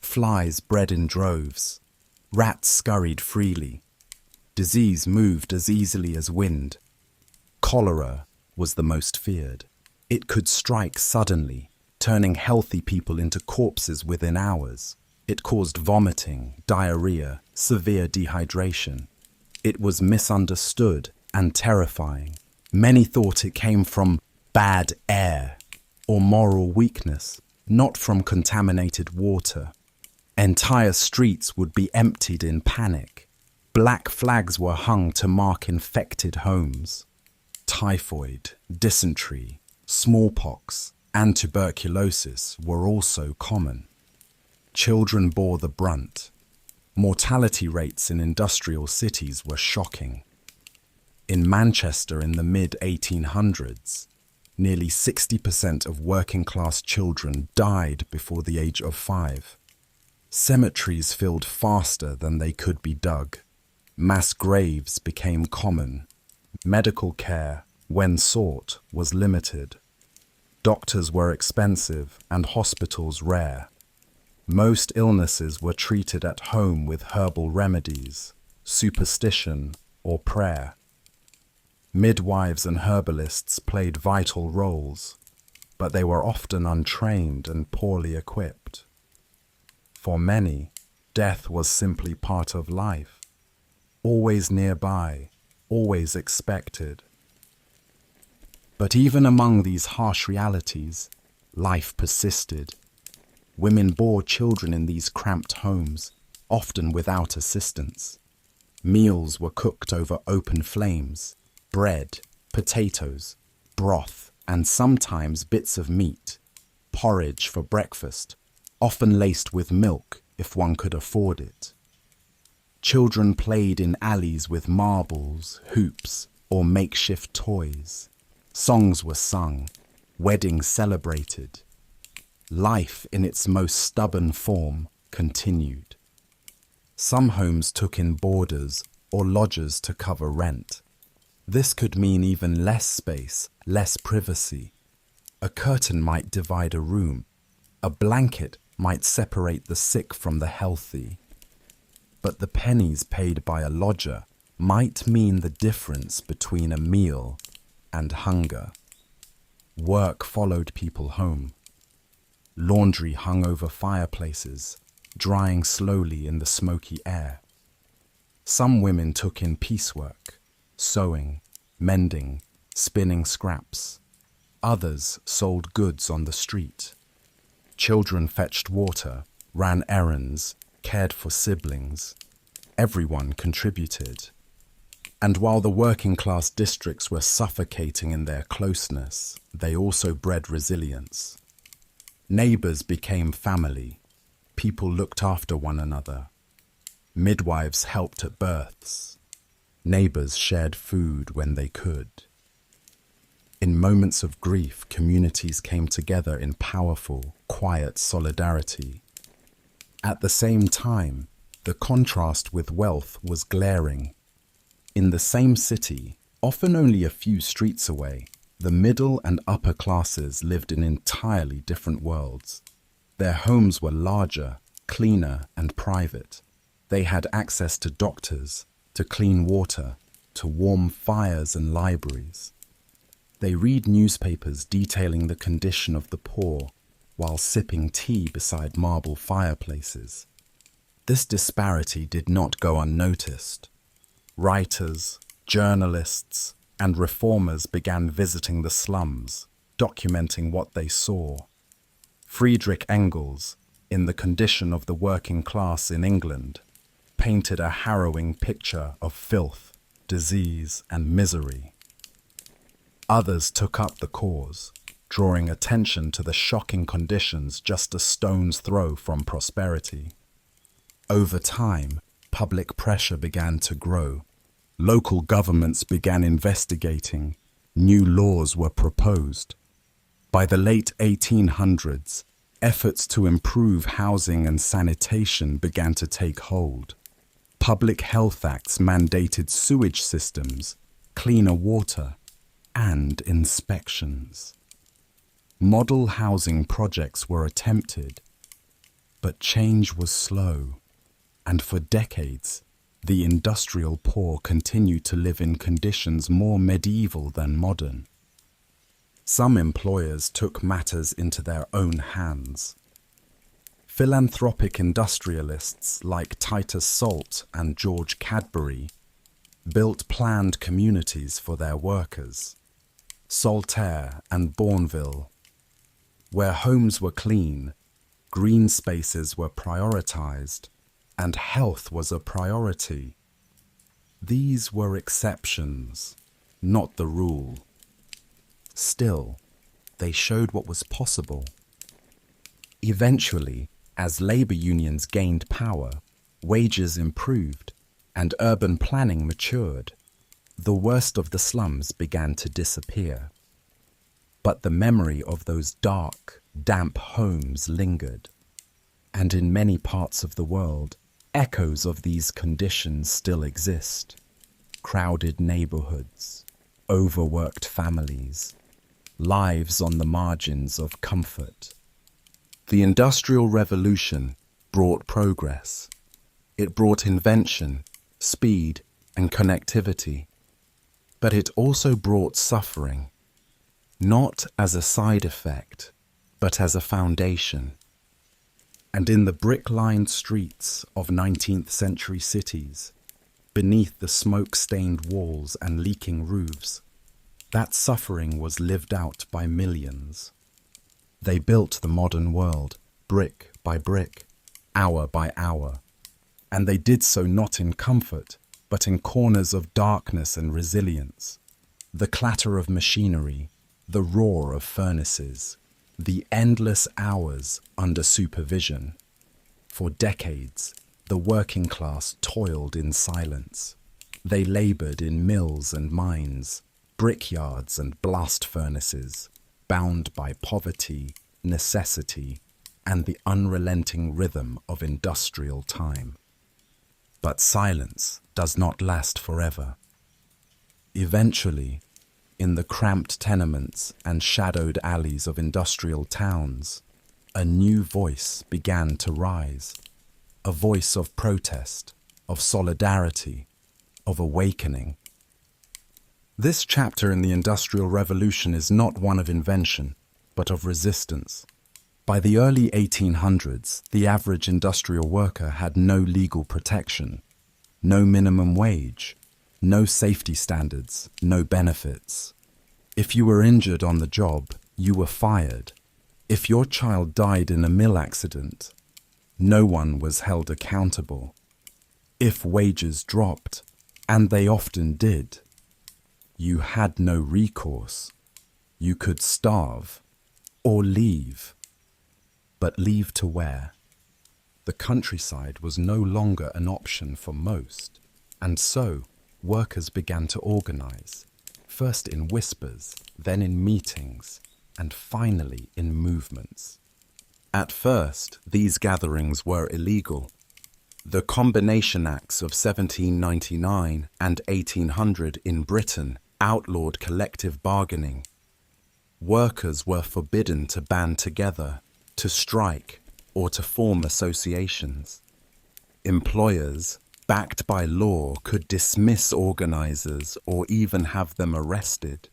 Flies bred in droves. Rats scurried freely. Disease moved as easily as wind. Cholera was the most feared. It could strike suddenly, turning healthy people into corpses within hours. It caused vomiting, diarrhea, severe dehydration. It was misunderstood and terrifying. Many thought it came from bad air or moral weakness, not from contaminated water. Entire streets would be emptied in panic. Black flags were hung to mark infected homes. Typhoid, dysentery, smallpox, and tuberculosis were also common. Children bore the brunt. Mortality rates in industrial cities were shocking. In Manchester in the mid-1800s, nearly 60% of working-class children died before the age of 5. Cemeteries filled faster than they could be dug. Mass graves became common. Medical care, when sought, was limited. Doctors were expensive and hospitals rare. Most illnesses were treated at home with herbal remedies, superstition, or prayer. Midwives and herbalists played vital roles, but they were often untrained and poorly equipped. For many, death was simply part of life, always nearby, always expected. But even among these harsh realities, life persisted. Women bore children in these cramped homes, often without assistance. Meals were cooked over open flames. Bread, potatoes, broth, and sometimes bits of meat, porridge for breakfast, often laced with milk if one could afford it. Children played in alleys with marbles, hoops, or makeshift toys. Songs were sung, weddings celebrated. Life in its most stubborn form continued. Some homes took in boarders or lodgers to cover rent. This could mean even less space, less privacy. A curtain might divide a room. A blanket might separate the sick from the healthy. But the pennies paid by a lodger might mean the difference between a meal and hunger. Work followed people home. Laundry hung over fireplaces, drying slowly in the smoky air. Some women took in piecework, sewing, mending, spinning scraps. Others sold goods on the street. Children fetched water, ran errands, cared for siblings. Everyone contributed. And while the working-class districts were suffocating in their closeness, they also bred resilience. Neighbors became family. People looked after one another. Midwives helped at births. Neighbors shared food when they could. In moments of grief, communities came together in powerful, quiet solidarity. At the same time, the contrast with wealth was glaring. In the same city, often only a few streets away, the middle and upper classes lived in entirely different worlds. Their homes were larger, cleaner, and private. They had access to doctors, to clean water, to warm fires and libraries. They read newspapers detailing the condition of the poor while sipping tea beside marble fireplaces. This disparity did not go unnoticed. Writers, journalists, and reformers began visiting the slums, documenting what they saw. Friedrich Engels, in The Condition of the Working Class in England, painted a harrowing picture of filth, disease, and misery. Others took up the cause, drawing attention to the shocking conditions just a stone's throw from prosperity. Over time, public pressure began to grow. Local governments began investigating. New laws were proposed. By the late 1800s, efforts to improve housing and sanitation began to take hold. Public health acts mandated sewage systems, cleaner water, and inspections. Model housing projects were attempted, but change was slow, and for decades, the industrial poor continued to live in conditions more medieval than modern. Some employers took matters into their own hands. Philanthropic industrialists like Titus Salt and George Cadbury built planned communities for their workers. Saltaire and Bourneville, where homes were clean, green spaces were prioritized, and health was a priority. These were exceptions, not the rule. Still, they showed what was possible. Eventually, as labor unions gained power, wages improved, and urban planning matured. The worst of the slums began to disappear, but the memory of those dark, damp homes lingered. And in many parts of the world, echoes of these conditions still exist. Crowded neighborhoods, overworked families, lives on the margins of comfort. The Industrial Revolution brought progress. It brought invention, speed, and connectivity. But it also brought suffering, not as a side effect, but as a foundation. And in the brick-lined streets of 19th century cities, beneath the smoke-stained walls and leaking roofs, that suffering was lived out by millions. They built the modern world, brick by brick, hour by hour. And they did so not in comfort, but in corners of darkness and resilience. The clatter of machinery, the roar of furnaces, the endless hours under supervision. For decades, the working class toiled in silence. They labored in mills and mines, brickyards and blast furnaces, bound by poverty, necessity, and the unrelenting rhythm of industrial time. But silence does not last forever. Eventually, in the cramped tenements and shadowed alleys of industrial towns, a new voice began to rise. A voice of protest, of solidarity, of awakening. This chapter in the Industrial Revolution is not one of invention, but of resistance. By the early 1800s, the average industrial worker had no legal protection, no minimum wage, no safety standards, no benefits. If you were injured on the job, you were fired. If your child died in a mill accident, no one was held accountable. If wages dropped, and they often did, you had no recourse. You could starve or leave. But leave to where? The countryside was no longer an option for most, and so workers began to organize, first in whispers, then in meetings, and finally in movements. At first, these gatherings were illegal. The Combination Acts of 1799 and 1800 in Britain outlawed collective bargaining. Workers were forbidden to band together, to strike, or to form associations. Employers, backed by law, could dismiss organizers or even have them arrested.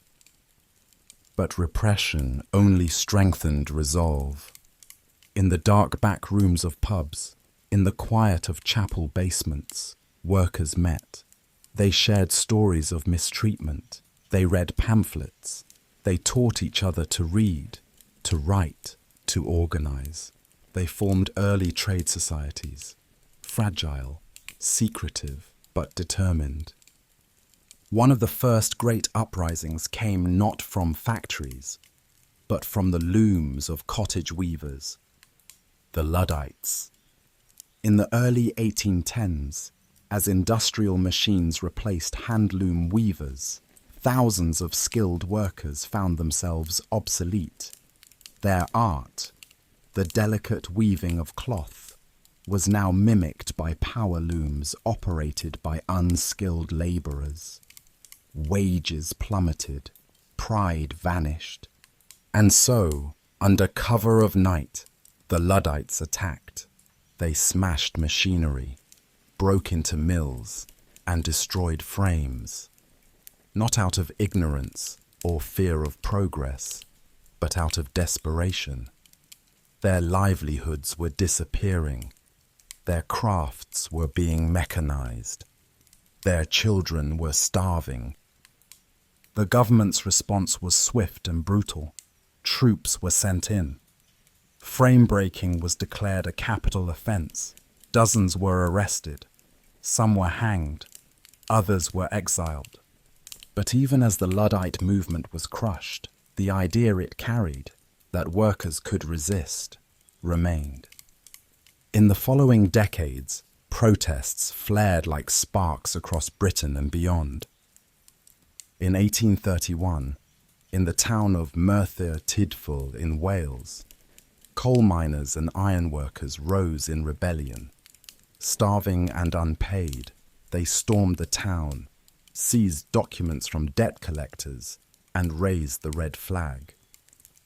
But repression only strengthened resolve. In the dark back rooms of pubs, in the quiet of chapel basements, workers met. They shared stories of mistreatment. They read pamphlets. They taught each other to read, to write, to organize. They formed early trade societies, fragile, secretive, but determined. One of the first great uprisings came not from factories, but from the looms of cottage weavers, the Luddites. In the early 1810s, as industrial machines replaced handloom weavers, thousands of skilled workers found themselves obsolete. Their art, the delicate weaving of cloth, was now mimicked by power looms operated by unskilled laborers. Wages plummeted, pride vanished. And so, under cover of night, the Luddites attacked. They smashed machinery, broke into mills, and destroyed frames. Not out of ignorance or fear of progress, but out of desperation. Their livelihoods were disappearing. Their crafts were being mechanized. Their children were starving. The government's response was swift and brutal. Troops were sent in. Frame breaking was declared a capital offense. Dozens were arrested. Some were hanged. Others were exiled. But even as the Luddite movement was crushed, the idea it carried, that workers could resist, remained. In the following decades, protests flared like sparks across Britain and beyond. In 1831, in the town of Merthyr Tydfil in Wales, coal miners and ironworkers rose in rebellion. Starving and unpaid, they stormed the town, seized documents from debt collectors, and raised the red flag,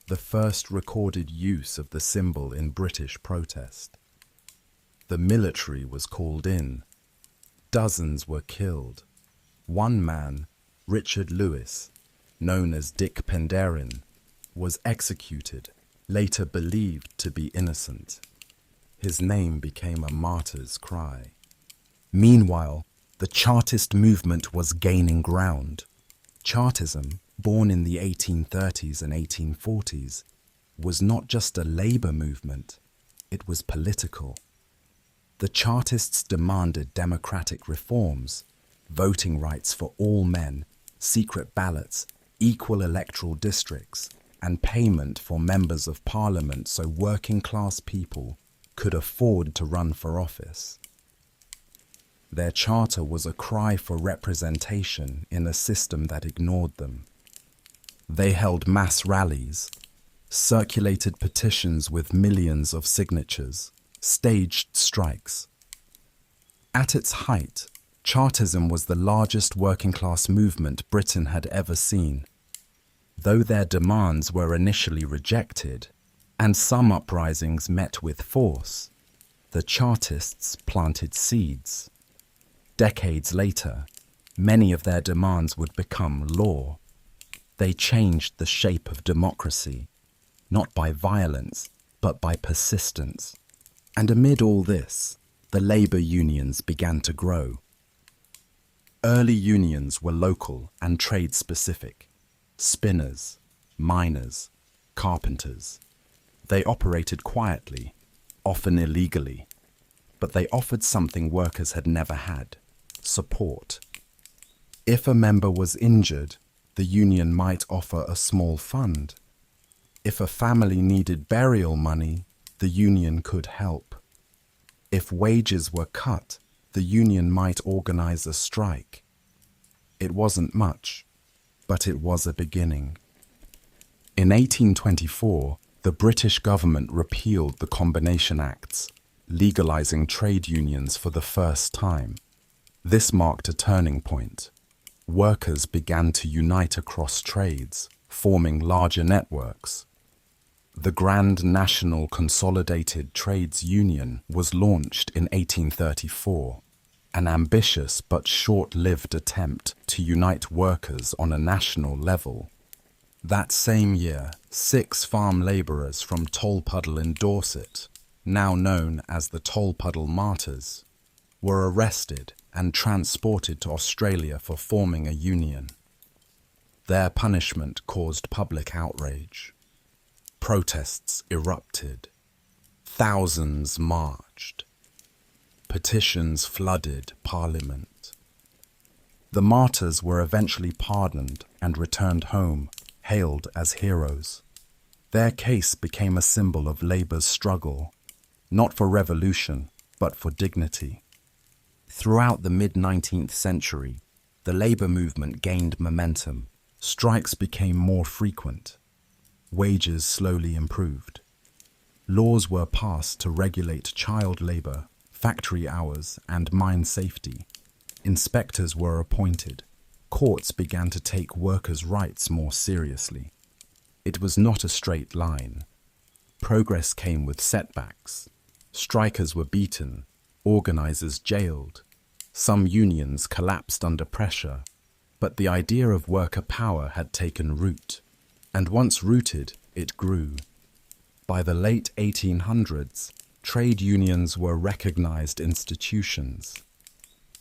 the first recorded use of the symbol in British protest. The military was called in. Dozens were killed. One man, Richard Lewis, known as Dick Penderyn, was executed, later believed to be innocent. His name became a martyr's cry. Meanwhile, the Chartist movement was gaining ground. Chartism, born in the 1830s and 1840s, was not just a labor movement, it was political. The Chartists demanded democratic reforms, voting rights for all men, secret ballots, equal electoral districts, and payment for members of parliament so working-class people could afford to run for office. Their charter was a cry for representation in a system that ignored them. They held mass rallies, circulated petitions with millions of signatures, staged strikes. At its height, Chartism was the largest working-class movement Britain had ever seen. Though their demands were initially rejected, and some uprisings met with force, the Chartists planted seeds. Decades later, many of their demands would become law. They changed the shape of democracy, not by violence, but by persistence. And amid all this, the labor unions began to grow. Early unions were local and trade-specific. Spinners, miners, carpenters. They operated quietly, often illegally, but they offered something workers had never had: support. If a member was injured, the union might offer a small fund. If a family needed burial money, the union could help. If wages were cut, the union might organize a strike. It wasn't much, but it was a beginning. In 1824, the British government repealed the Combination Acts, legalizing trade unions for the first time. This marked a turning point. Workers began to unite across trades, forming larger networks. The Grand National Consolidated Trades Union was launched in 1834, an ambitious but short-lived attempt to unite workers on a national level. That same year, 6 farm labourers from Tolpuddle in Dorset, now known as the Tolpuddle Martyrs, were arrested and transported to Australia for forming a union. Their punishment caused public outrage. Protests erupted. Thousands marched. Petitions flooded Parliament. The martyrs were eventually pardoned and returned home, hailed as heroes. Their case became a symbol of labour's struggle, not for revolution, but for dignity. Throughout the mid-19th century, the labour movement gained momentum. Strikes became more frequent. Wages slowly improved. Laws were passed to regulate child labour, factory hours, and mine safety. Inspectors were appointed. Courts began to take workers' rights more seriously. It was not a straight line. Progress came with setbacks. Strikers were beaten, organisers jailed. Some unions collapsed under pressure, but the idea of worker power had taken root, and once rooted, it grew. By the late 1800s, trade unions were recognised institutions.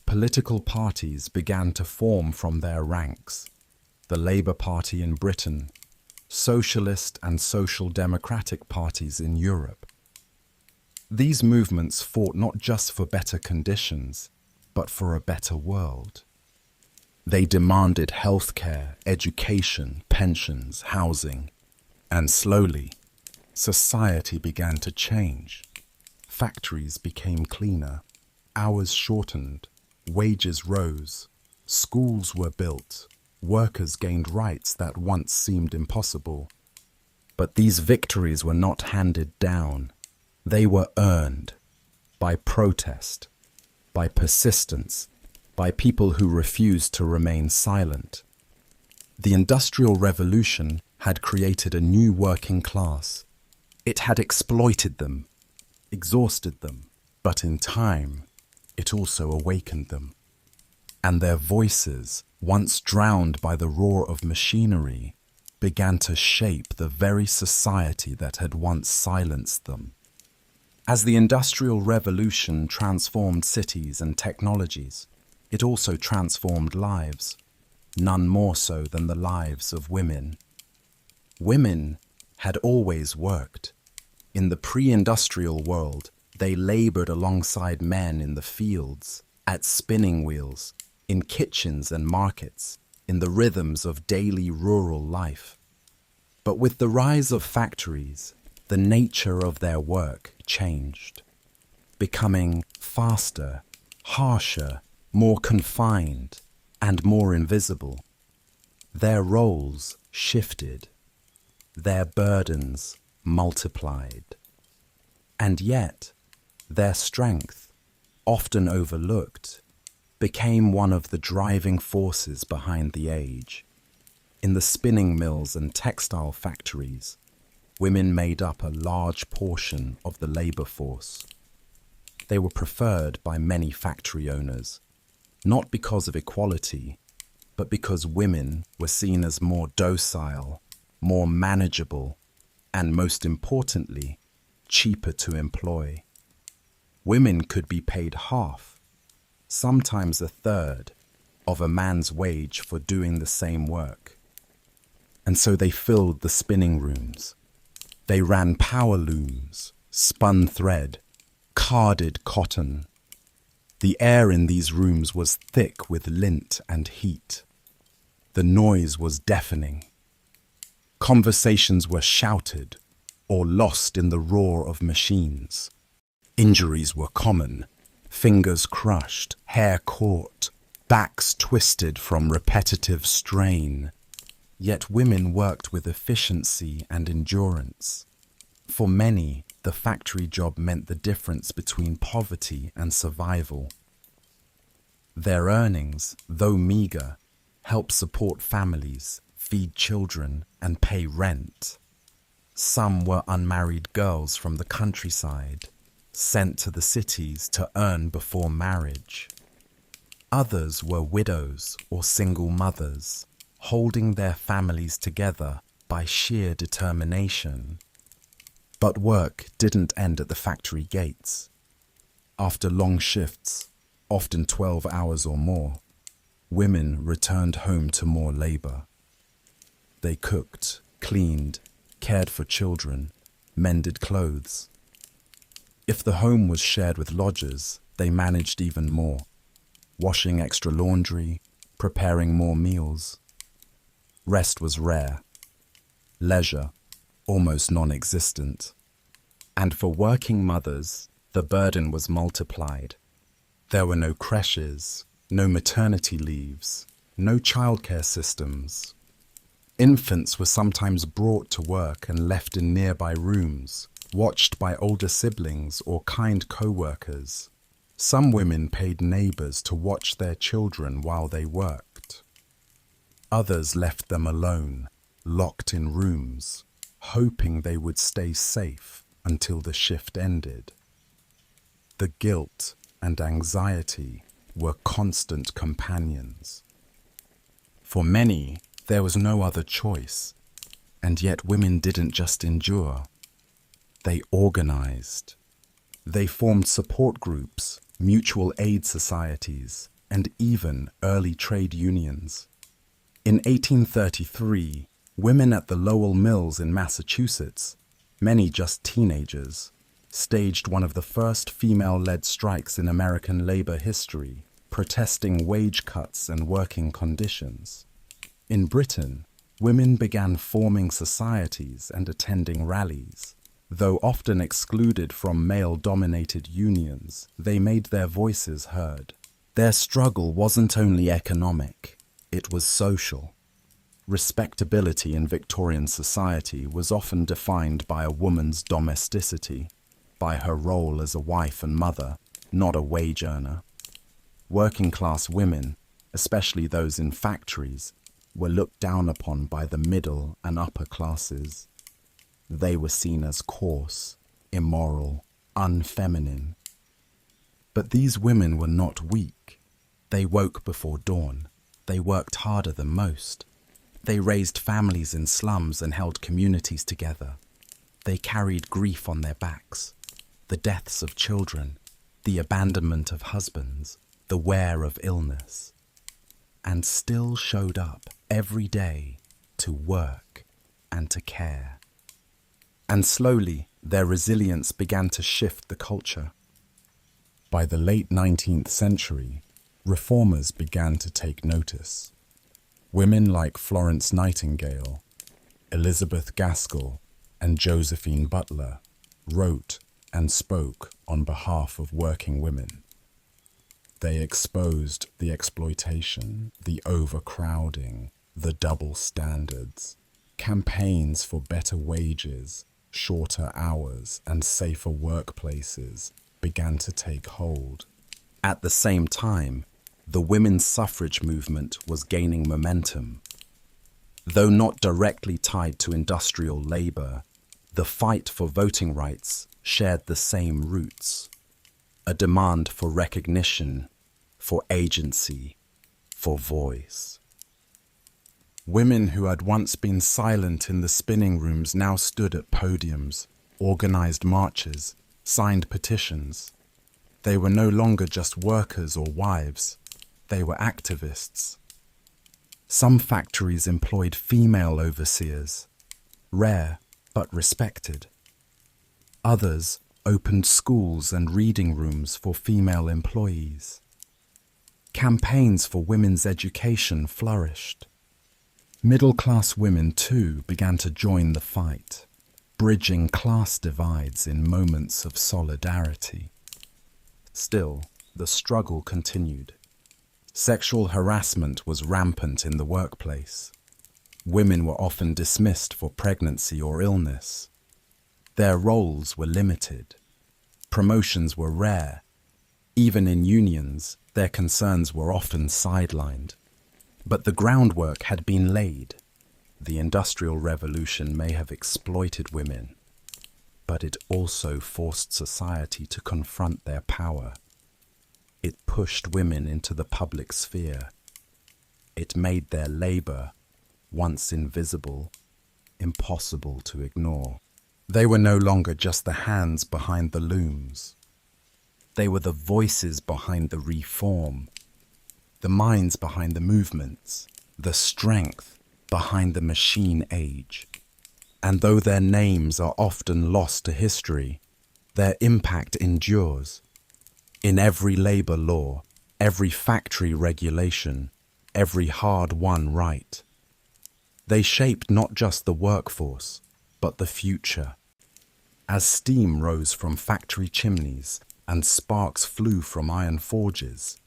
Political parties began to form from their ranks: the Labour Party in Britain, socialist and social democratic parties in Europe. These movements fought not just for better conditions, but for a better world. They demanded healthcare, education, pensions, housing, and slowly, society began to change. Factories became cleaner, hours shortened, wages rose, schools were built, Workers gained rights that once seemed impossible. But these victories were not handed down. They were earned by protest, by persistence, by people who refused to remain silent. The Industrial Revolution had created a new working class. It had exploited them, exhausted them, but in time, it also awakened them. And their voices, once drowned by the roar of machinery, began to shape the very society that had once silenced them. As the Industrial Revolution transformed cities and technologies, it also transformed lives, none more so than the lives of women. Women had always worked. In the pre-industrial world, they labored alongside men in the fields, at spinning wheels, in kitchens and markets, in the rhythms of daily rural life. But with the rise of factories, the nature of their work changed, becoming faster, harsher, more confined, and more invisible. Their roles shifted, their burdens multiplied. And yet, their strength, often overlooked, became one of the driving forces behind the age. In the spinning mills and textile factories, women made up a large portion of the labor force. They were preferred by many factory owners, not because of equality, but because women were seen as more docile, more manageable, and most importantly, cheaper to employ. Women could be paid half, sometimes a third, of a man's wage for doing the same work. And so they filled the spinning rooms. They ran power looms, spun thread, carded cotton. The air in these rooms was thick with lint and heat. The noise was deafening. Conversations were shouted or lost in the roar of machines. Injuries were common, fingers crushed, hair caught, backs twisted from repetitive strain. Yet women worked with efficiency and endurance. For many, the factory job meant the difference between poverty and survival. Their earnings, though meager, helped support families, feed children, and pay rent. Some were unmarried girls from the countryside, sent to the cities to earn before marriage. Others were widows or single mothers, holding their families together by sheer determination. But work didn't end at the factory gates. After long shifts, often 12 hours or more, women returned home to more labor. They cooked, cleaned, cared for children, mended clothes. If the home was shared with lodgers, they managed even more, washing extra laundry, preparing more meals. Rest was rare, leisure almost non-existent. And for working mothers, the burden was multiplied. There were no creches, no maternity leaves, no childcare systems. Infants were sometimes brought to work and left in nearby rooms, watched by older siblings or kind co-workers. Some women paid neighbors to watch their children while they worked. Others left them alone, locked in rooms, hoping they would stay safe until the shift ended. The guilt and anxiety were constant companions. For many, there was no other choice, and yet women didn't just endure. They organized. They formed support groups, mutual aid societies, and even early trade unions. In 1833, women at the Lowell Mills in Massachusetts, many just teenagers, staged one of the first female-led strikes in American labor history, protesting wage cuts and working conditions. In Britain, women began forming societies and attending rallies. Though often excluded from male-dominated unions, they made their voices heard. Their struggle wasn't only economic, It was social. Respectability in Victorian society was often defined by a woman's domesticity, by her role as a wife and mother, not a wage earner. Working-class women, especially those in factories, were looked down upon by the middle and upper classes. They were seen as coarse, immoral, unfeminine. But these women were not weak. They woke before dawn. They worked harder than most. They raised families in slums and held communities together. They carried grief on their backs, the deaths of children, the abandonment of husbands, the wear of illness, and still showed up every day to work and to care. And slowly, their resilience began to shift the culture. By the late 19th century, reformers began to take notice. Women like Florence Nightingale, Elizabeth Gaskell, and Josephine Butler wrote and spoke on behalf of working women. They exposed the exploitation, the overcrowding, the double standards. Campaigns for better wages, shorter hours, and safer workplaces began to take hold. At the same time, the women's suffrage movement was gaining momentum. Though not directly tied to industrial labor, the fight for voting rights shared the same roots. A demand for recognition, for agency, for voice. Women who had once been silent in the spinning rooms now stood at podiums, organized marches, signed petitions. They were no longer just workers or wives. They were activists. Some factories employed female overseers, rare but respected. Others opened schools and reading rooms for female employees. Campaigns for women's education flourished. Middle-class women, too, began to join the fight, bridging class divides in moments of solidarity. Still, the struggle continued. Sexual harassment was rampant in the workplace. Women were often dismissed for pregnancy or illness. Their roles were limited. Promotions were rare. Even in unions, their concerns were often sidelined. But the groundwork had been laid. The Industrial Revolution may have exploited women, but it also forced society to confront their power. It pushed women into the public sphere. It made their labor, once invisible, impossible to ignore. They were no longer just the hands behind the looms. They were the voices behind the reform, the minds behind the movements, the strength behind the machine age. And though their names are often lost to history, their impact endures. In every labor law, every factory regulation, every hard-won right. They shaped not just the workforce, but the future. As steam rose from factory chimneys and sparks flew from iron forges,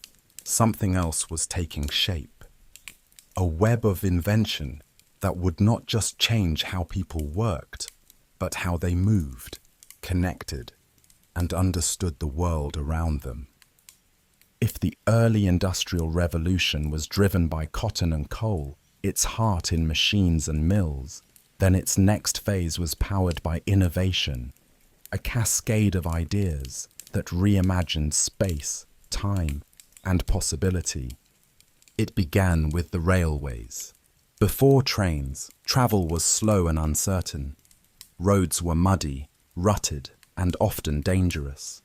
something else was taking shape. A web of invention that would not just change how people worked, but how they moved, connected, and understood the world around them. If the early Industrial Revolution was driven by cotton and coal, its heart in machines and mills, then its next phase was powered by innovation, a cascade of ideas that reimagined space, time, and possibility. It began with the railways. Before trains, travel was slow and uncertain. Roads were muddy, rutted, and often dangerous.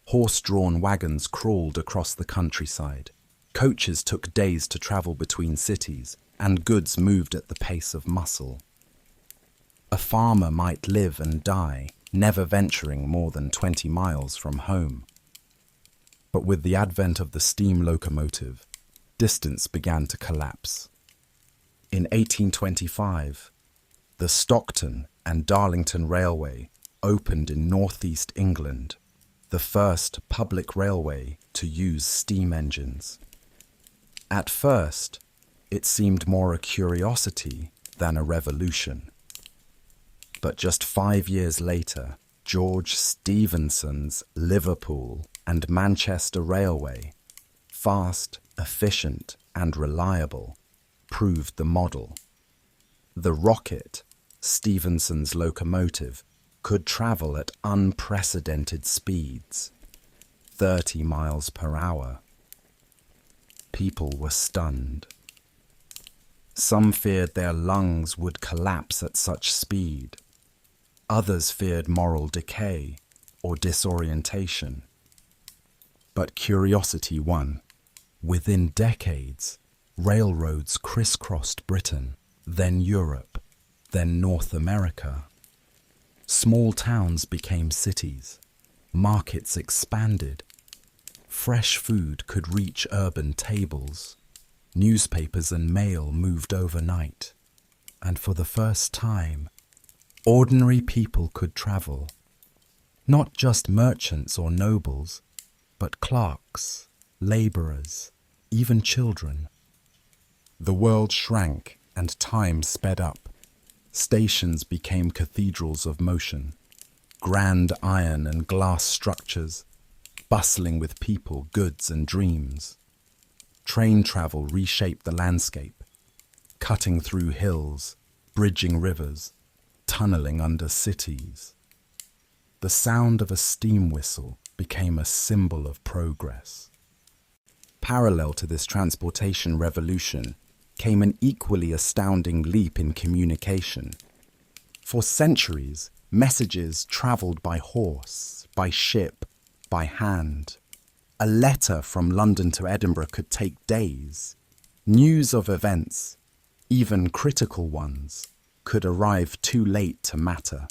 Horse-drawn wagons crawled across the countryside. Coaches took days to travel between cities, and goods moved at the pace of muscle. A farmer might live and die, never venturing more than 20 miles from home. But with the advent of the steam locomotive, distance began to collapse. In 1825, the Stockton and Darlington Railway opened in northeast England, the first public railway to use steam engines. At first, it seemed more a curiosity than a revolution. But just 5 years later, George Stephenson's Liverpool and Manchester Railway, fast, efficient, and reliable, proved the model. The rocket, Stephenson's locomotive, could travel at unprecedented speeds, 30 miles per hour. People were stunned. Some feared their lungs would collapse at such speed. Others feared moral decay or disorientation. But curiosity won. Within decades, railroads crisscrossed Britain, then Europe, then North America. Small towns became cities. Markets expanded. Fresh food could reach urban tables. Newspapers and mail moved overnight. And for the first time, ordinary people could travel. Not just merchants or nobles, but clerks, laborers, even children. The world shrank and time sped up. Stations became cathedrals of motion, grand iron and glass structures, bustling with people, goods, and dreams. Train travel reshaped the landscape, cutting through hills, bridging rivers, tunneling under cities. The sound of a steam whistle became a symbol of progress. Parallel to this transportation revolution came an equally astounding leap in communication. For centuries, messages traveled by horse, by ship, by hand. A letter from London to Edinburgh could take days. News of events, even critical ones, could arrive too late to matter.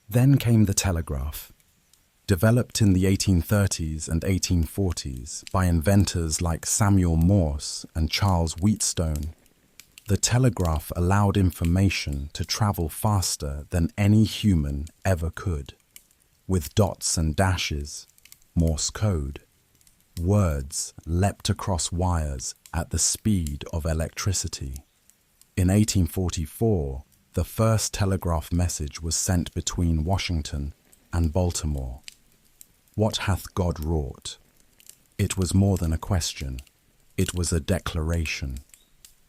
Then came the telegraph. Developed in the 1830s and 1840s by inventors like Samuel Morse and Charles Wheatstone, the telegraph allowed information to travel faster than any human ever could. With dots and dashes, Morse code, words leapt across wires at the speed of electricity. In 1844, the first telegraph message was sent between Washington and Baltimore. What hath God wrought? It was more than a question. It was a declaration.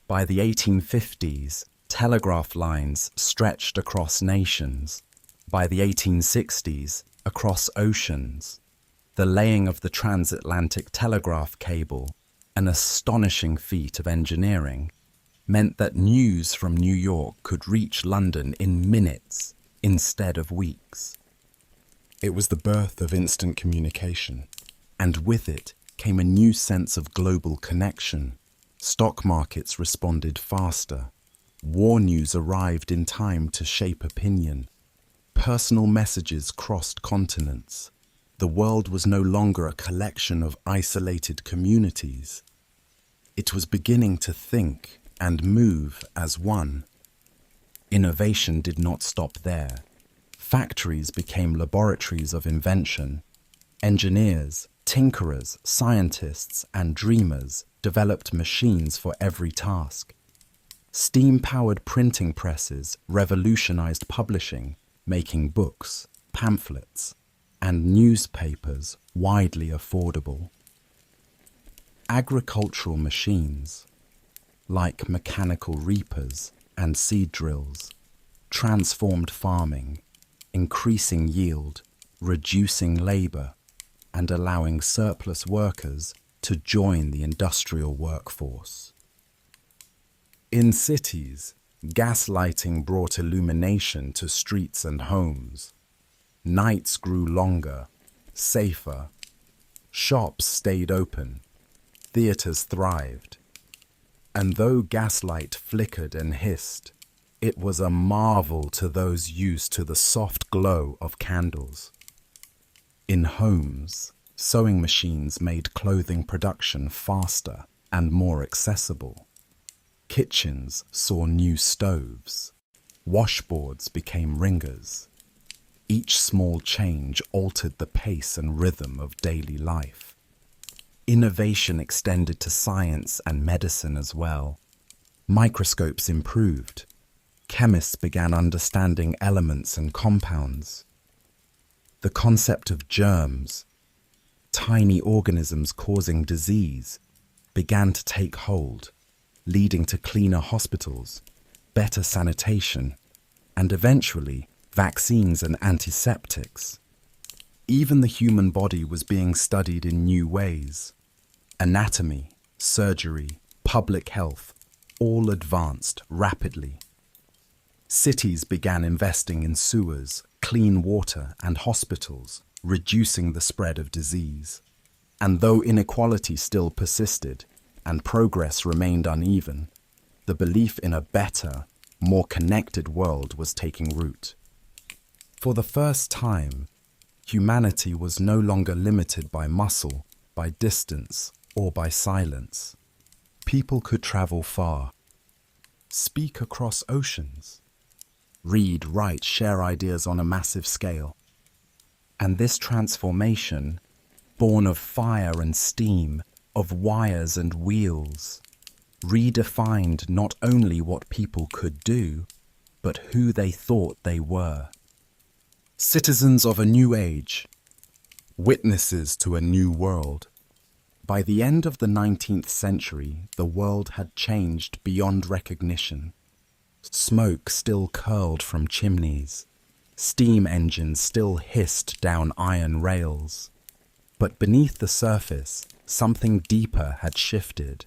By the 1850s, telegraph lines stretched across nations. By the 1860s, across oceans. The laying of the transatlantic telegraph cable, an astonishing feat of engineering, meant that news from New York could reach London in minutes instead of weeks. It was the birth of instant communication, and with it came a new sense of global connection. Stock markets responded faster. War news arrived in time to shape opinion. Personal messages crossed continents. The world was no longer a collection of isolated communities. It was beginning to think and move as one. Innovation did not stop there. Factories became laboratories of invention. Engineers, tinkerers, scientists, and dreamers developed machines for every task. Steam-powered printing presses revolutionized publishing, making books, pamphlets, and newspapers widely affordable. Agricultural machines, like mechanical reapers and seed drills, transformed farming, increasing yield, reducing labor, and allowing surplus workers to join the industrial workforce. In cities, gas lighting brought illumination to streets and homes. Nights grew longer, safer. Shops stayed open. Theaters thrived. And though gaslight flickered and hissed, it was a marvel to those used to the soft glow of candles. In homes, sewing machines made clothing production faster and more accessible. Kitchens saw new stoves. Washboards became ringers. Each small change altered the pace and rhythm of daily life. Innovation extended to science and medicine as well. Microscopes improved. Chemists began understanding elements and compounds. The concept of germs, tiny organisms causing disease, began to take hold, leading to cleaner hospitals, better sanitation, and eventually vaccines and antiseptics. Even the human body was being studied in new ways. Anatomy, surgery, public health, all advanced rapidly. Cities began investing in sewers, clean water, and hospitals, reducing the spread of disease. And though inequality still persisted and progress remained uneven, the belief in a better, more connected world was taking root. For the first time, humanity was no longer limited by muscle, by distance, or by silence. People could travel far, speak across oceans, read, write, share ideas on a massive scale. And this transformation, born of fire and steam, of wires and wheels, redefined not only what people could do, but who they thought they were. Citizens of a new age, witnesses to a new world. By the end of the 19th century, the world had changed beyond recognition. Smoke still curled from chimneys. Steam engines still hissed down iron rails. But beneath the surface, something deeper had shifted.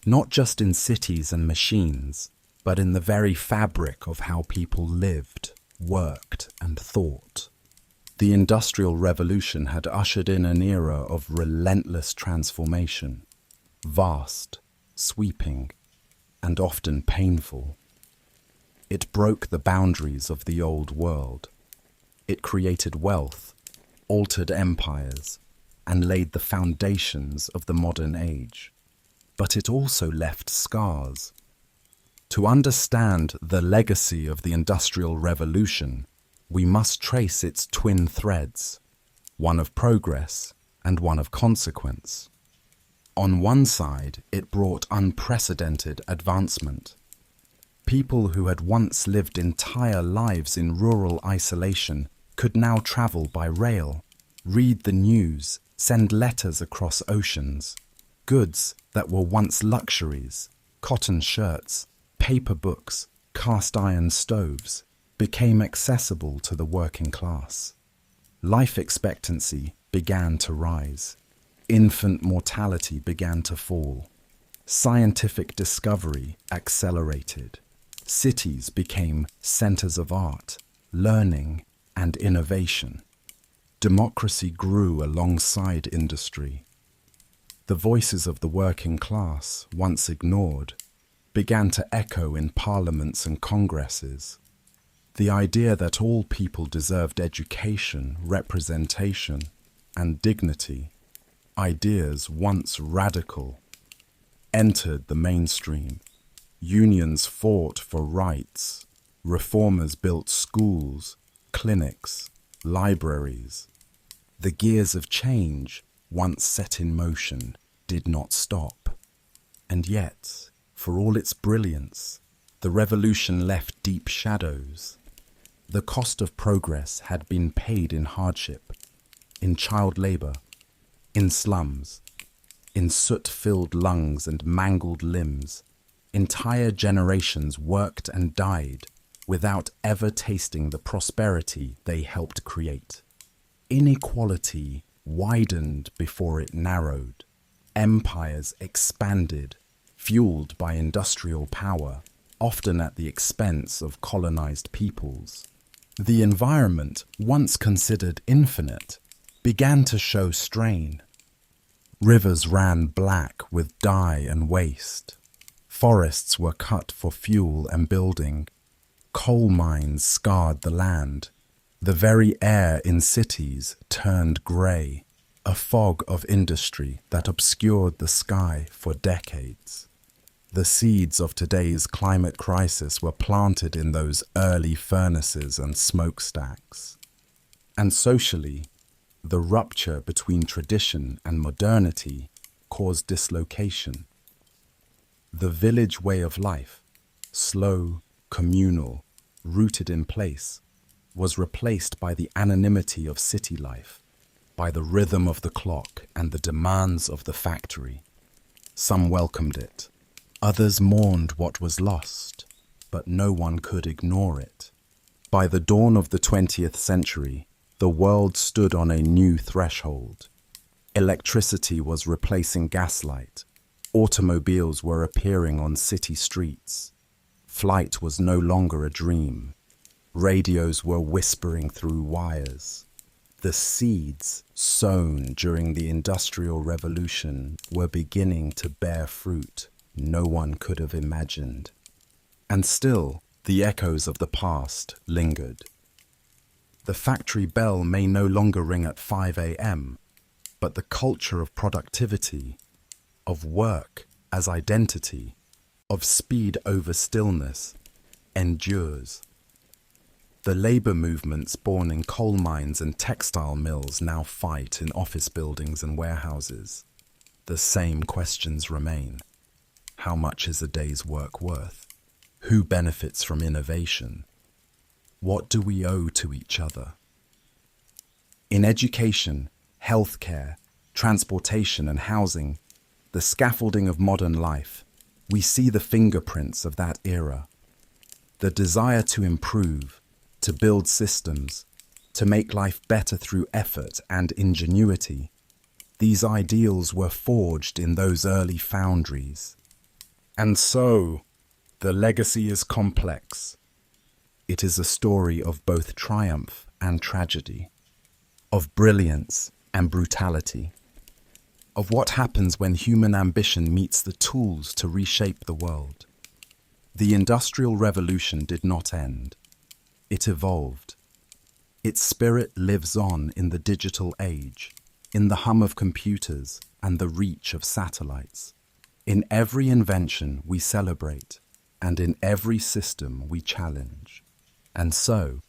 Not just in cities and machines, but in the very fabric of how people lived, worked, and thought. The Industrial Revolution had ushered in an era of relentless transformation, vast, sweeping, and often painful. It broke the boundaries of the old world. It created wealth, altered empires, and laid the foundations of the modern age. But it also left scars. To understand the legacy of the Industrial Revolution, we must trace its twin threads, one of progress and one of consequence. On one side, it brought unprecedented advancement. People who had once lived entire lives in rural isolation could now travel by rail, read the news, send letters across oceans. Goods that were once luxuries, cotton shirts, paper books, cast iron stoves, became accessible to the working class. Life expectancy began to rise. Infant mortality began to fall. Scientific discovery accelerated. Cities became centers of art, learning, and innovation. Democracy grew alongside industry. The voices of the working class, once ignored, began to echo in parliaments and congresses. The idea that all people deserved education, representation, and dignity, ideas once radical, entered the mainstream. Unions fought for rights. Reformers built schools, clinics, libraries. The gears of change, once set in motion, did not stop. And yet, for all its brilliance, the revolution left deep shadows. The cost of progress had been paid in hardship, in child labor, in slums, in soot-filled lungs and mangled limbs. Entire generations worked and died without ever tasting the prosperity they helped create. Inequality widened before it narrowed. Empires expanded, fueled by industrial power, often at the expense of colonized peoples. The environment, once considered infinite, began to show strain. Rivers ran black with dye and waste. Forests were cut for fuel and building. Coal mines scarred the land. The very air in cities turned grey, a fog of industry that obscured the sky for decades. The seeds of today's climate crisis were planted in those early furnaces and smokestacks. And socially, the rupture between tradition and modernity caused dislocation. The village way of life, slow, communal, rooted in place, was replaced by the anonymity of city life, by the rhythm of the clock and the demands of the factory. Some welcomed it. Others mourned what was lost, but no one could ignore it. By the dawn of the 20th century, the world stood on a new threshold. Electricity was replacing gaslight. Automobiles were appearing on city streets. Flight was no longer a dream. Radios were whispering through wires. The seeds sown during the Industrial Revolution were beginning to bear fruit no one could have imagined. And still, the echoes of the past lingered. The factory bell may no longer ring at 5 a.m., but the culture of productivity, of work as identity, of speed over stillness, endures. The labor movements born in coal mines and textile mills now fight in office buildings and warehouses. The same questions remain. How much is a day's work worth? Who benefits from innovation? What do we owe to each other? In education, healthcare, transportation and housing, the scaffolding of modern life, we see the fingerprints of that era. The desire to improve, to build systems, to make life better through effort and ingenuity. These ideals were forged in those early foundries. And so, the legacy is complex. It is a story of both triumph and tragedy, of brilliance and brutality, of what happens when human ambition meets the tools to reshape the world. The Industrial Revolution did not end. It evolved. Its spirit lives on in the digital age, in the hum of computers and the reach of satellites. In every invention we celebrate, and in every system we challenge. And so,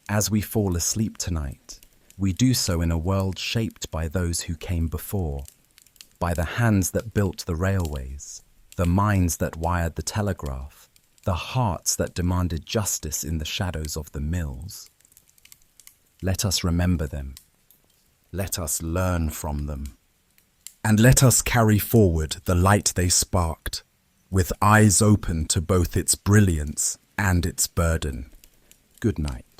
as we fall asleep tonight, we do so in a world shaped by those who came before, by the hands that built the railways, the minds that wired the telegraph, the hearts that demanded justice in the shadows of the mills. Let us remember them. Let us learn from them. And let us carry forward the light they sparked, with eyes open to both its brilliance and its burden. Good night.